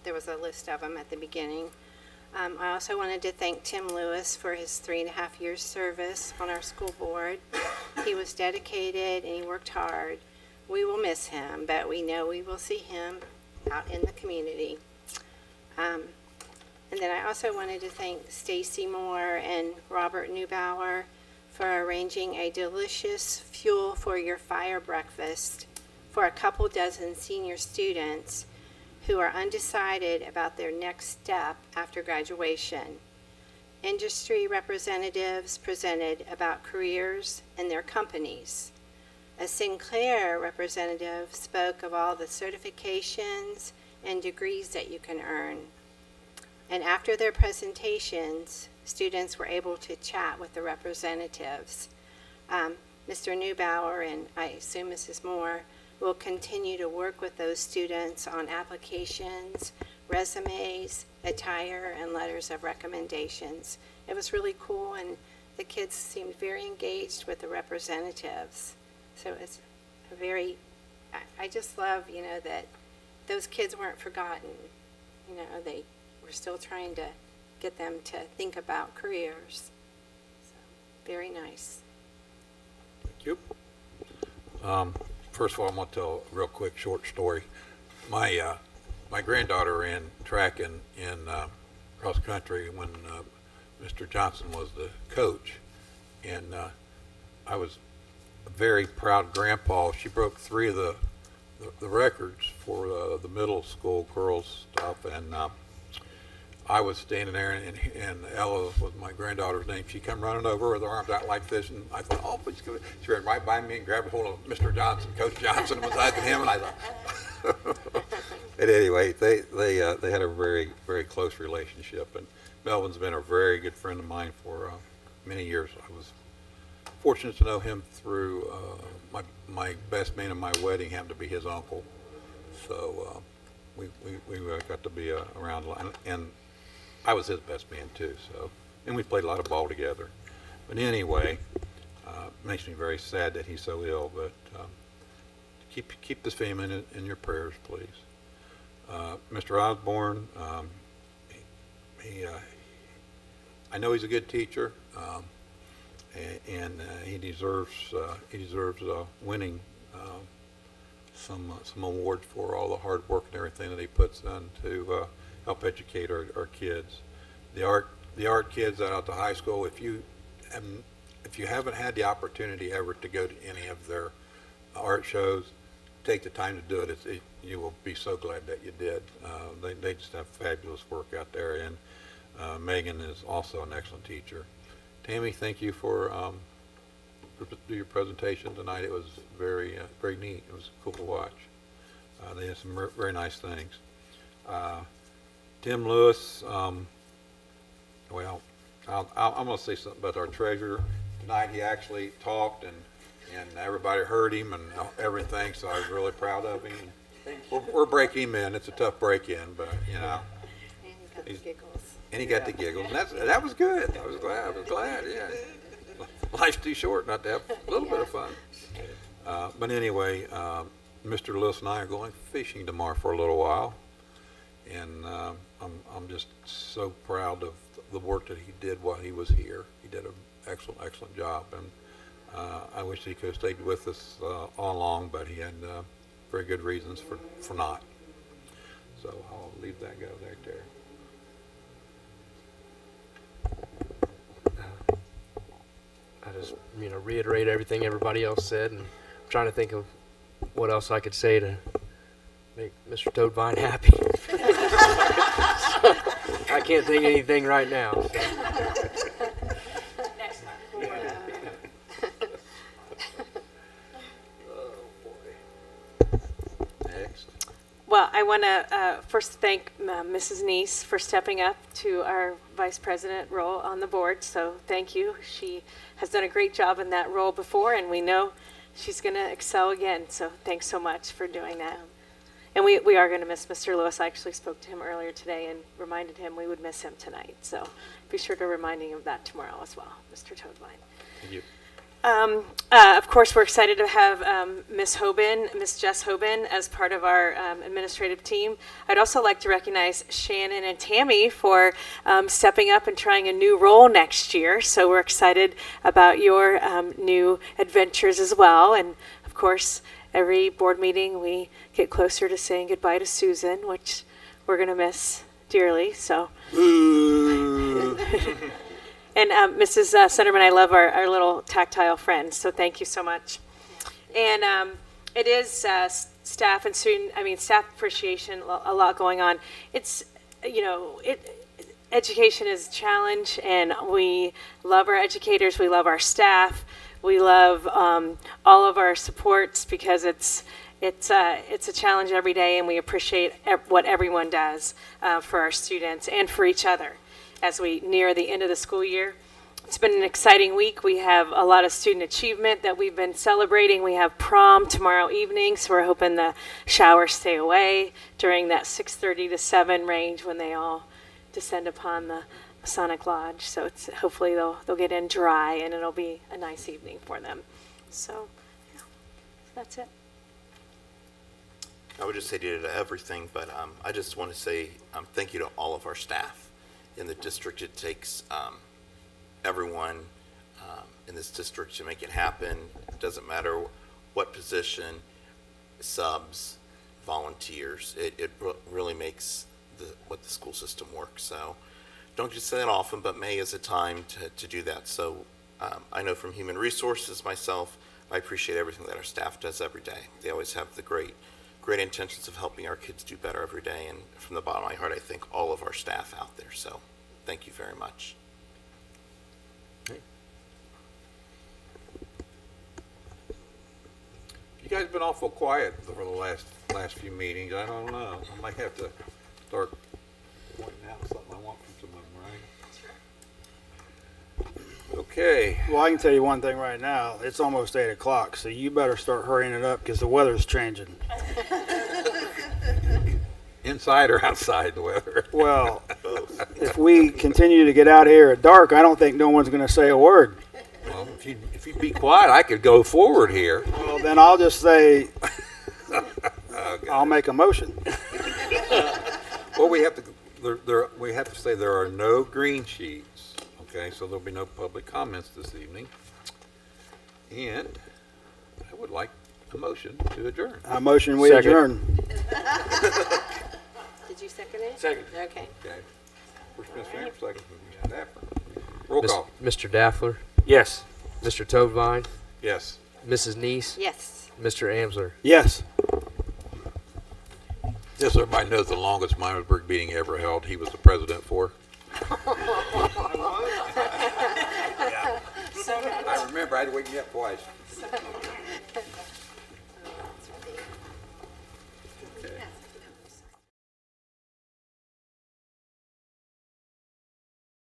There was a list of them at the beginning. I also wanted to thank Tim Lewis for his 3.5 years service on our school board. He was dedicated and he worked hard. We will miss him, but we know we will see him out in the community. And then I also wanted to thank Stacy Moore and Robert Neubauer for arranging a delicious fuel for your fire breakfast for a couple dozen senior students who are undecided about their next step after graduation. Industry representatives presented about careers and their companies. A Sinclair representative spoke of all the certifications and degrees that you can earn. And after their presentations, students were able to chat with the representatives. Mr. Neubauer and I assume Mrs. Moore will continue to work with those students on applications, resumes, attire, and letters of recommendations. It was really cool, and the kids seemed very engaged with the representatives. So it's a very, I just love, that those kids weren't forgotten. They were still trying to get them to think about careers. So, very nice. Thank you. First of all, I'm going to tell a real quick short story. My granddaughter ran track in cross country when Mr. Johnson was the coach, and I was a very proud grandpa. She broke 3 of the records for the middle school girls stuff, and I was standing there, and Ella was my granddaughter's name. She come running over with her arms out like this, and I thought, oh, please come. She ran right by me and grabbed a hold of Mr. Johnson. Coach Johnson was hugging him, and I thought. But anyway, they had a very, very close relationship, and Melvin's been a very good friend of mine for many years. I was fortunate to know him through my best man at my wedding happened to be his uncle, so we got to be around a lot, and I was his best man too. So, and we played a lot of ball together. But anyway, makes me very sad that he's so ill. But keep this family in your prayers, please. Mr. Osborne, I know he's a good teacher, and he deserves winning some awards for all the hard work and everything that he puts in to help educate our kids. the art kids out at the high school, if you haven't had the opportunity ever to go to any of their art shows, take the time to do it. You will be so glad that you did. They just have fabulous work out there, and Megan is also an excellent teacher. Tammy, thank you for your presentation tonight. It was very neat. It was cool to watch. They had some very nice things. Tim Lewis, well, I'm going to say something about our treasurer. Tonight he actually talked, and everybody heard him and everything, so I was really proud of him. We're breaking him in. It's a tough break-in, but, you know. And you got the giggles. And he got the giggles. And that was good. I was glad, yeah. Life's too short not to have a little bit of fun. But anyway, Mr. Lewis and I are going fishing tomorrow for a little while. And I'm just so proud of the work that he did while he was here. He did an excellent job. And I wish he could have stayed with us all along, but he had very good reasons for not. So I'll leave that go right there. I just, reiterate everything everybody else said, and I'm trying to think of what else I could say to make Mr. Toadvine happy. I can't think of anything right now. So. Next time. Well, I want to first thank Mrs. Neese for stepping up to our vice president role on the board. So thank you. She has done a great job in that role before, and we know she's going to excel again. So thanks so much for doing that. And we are going to miss Mr. Lewis. I actually spoke to him earlier today and reminded him we would miss him tonight. So be sure to remind him of that tomorrow as well, Mr. Toadvine. Thank you. Of course, we're excited to have Miss Jess Hoban, as part of our administrative team. I'd also like to recognize Shannon and Tammy for stepping up and trying a new role next year. So we're excited about your new adventures as well. And of course, every board meeting we get closer to saying goodbye to Susan, which we're going to miss dearly. So. And Mrs. Centerman, I love our little tactile friends, so thank you so much. And it is staff and staff appreciation, a lot going on. It's, education is a challenge, and we love our educators, we love our staff, we love all of our supports, because it's a challenge every day, and we appreciate what everyone does for our students and for each other. As we near the end of the school year. It's been an exciting week. We have a lot of student achievement that we've been celebrating. We have prom tomorrow evening, so we're hoping the showers stay away during that 6:30 to 7 range when they all descend upon the Masonic Lodge. So hopefully they'll get in dry, and it'll be a nice evening for them. So, yeah, that's it. I would just say to everything, but I just want to say thank you to all of our staff in the district. It takes everyone in this district to make it happen. It doesn't matter what position, subs, volunteers. It really makes what the school system works. So don't just say that often, but May is a time to do that. So I know from Human Resources myself, I appreciate everything that our staff does every day. They always have the great intentions of helping our kids do better every day, and from the bottom of my heart, I thank all of our staff out there. So thank you very much. You guys have been awful quiet for the last few meetings. I don't know. I might have to start pointing out something I want from someone, right? Okay. Well, I can tell you one thing right now. It's almost 8 o'clock, so you better start hurrying it up because the weather's changing. Inside or outside the weather? Well, if we continue to get out here at dark, I don't think no one's going to say a word. Well, if you'd be quiet, I could go forward here. Well, then I'll just say, Okay. I'll make a motion. Well, we have to say there are no green sheets. Okay, so there'll be no public comments this evening. And I would like a motion to adjourn. A motion we Second. adjourn. Did you second it? Second. Okay. Okay. First, Ms. Finner, second, Mr. Dapper. Roll call. Mr. Daffler, Yes. Mr. Toadvine, Yes. Mrs. Neese, Yes. Mr. Amsler. Yes. Just so everybody knows, the longest Miamisburg meeting ever held, he was the president for. I remember, I had to wake me up twice.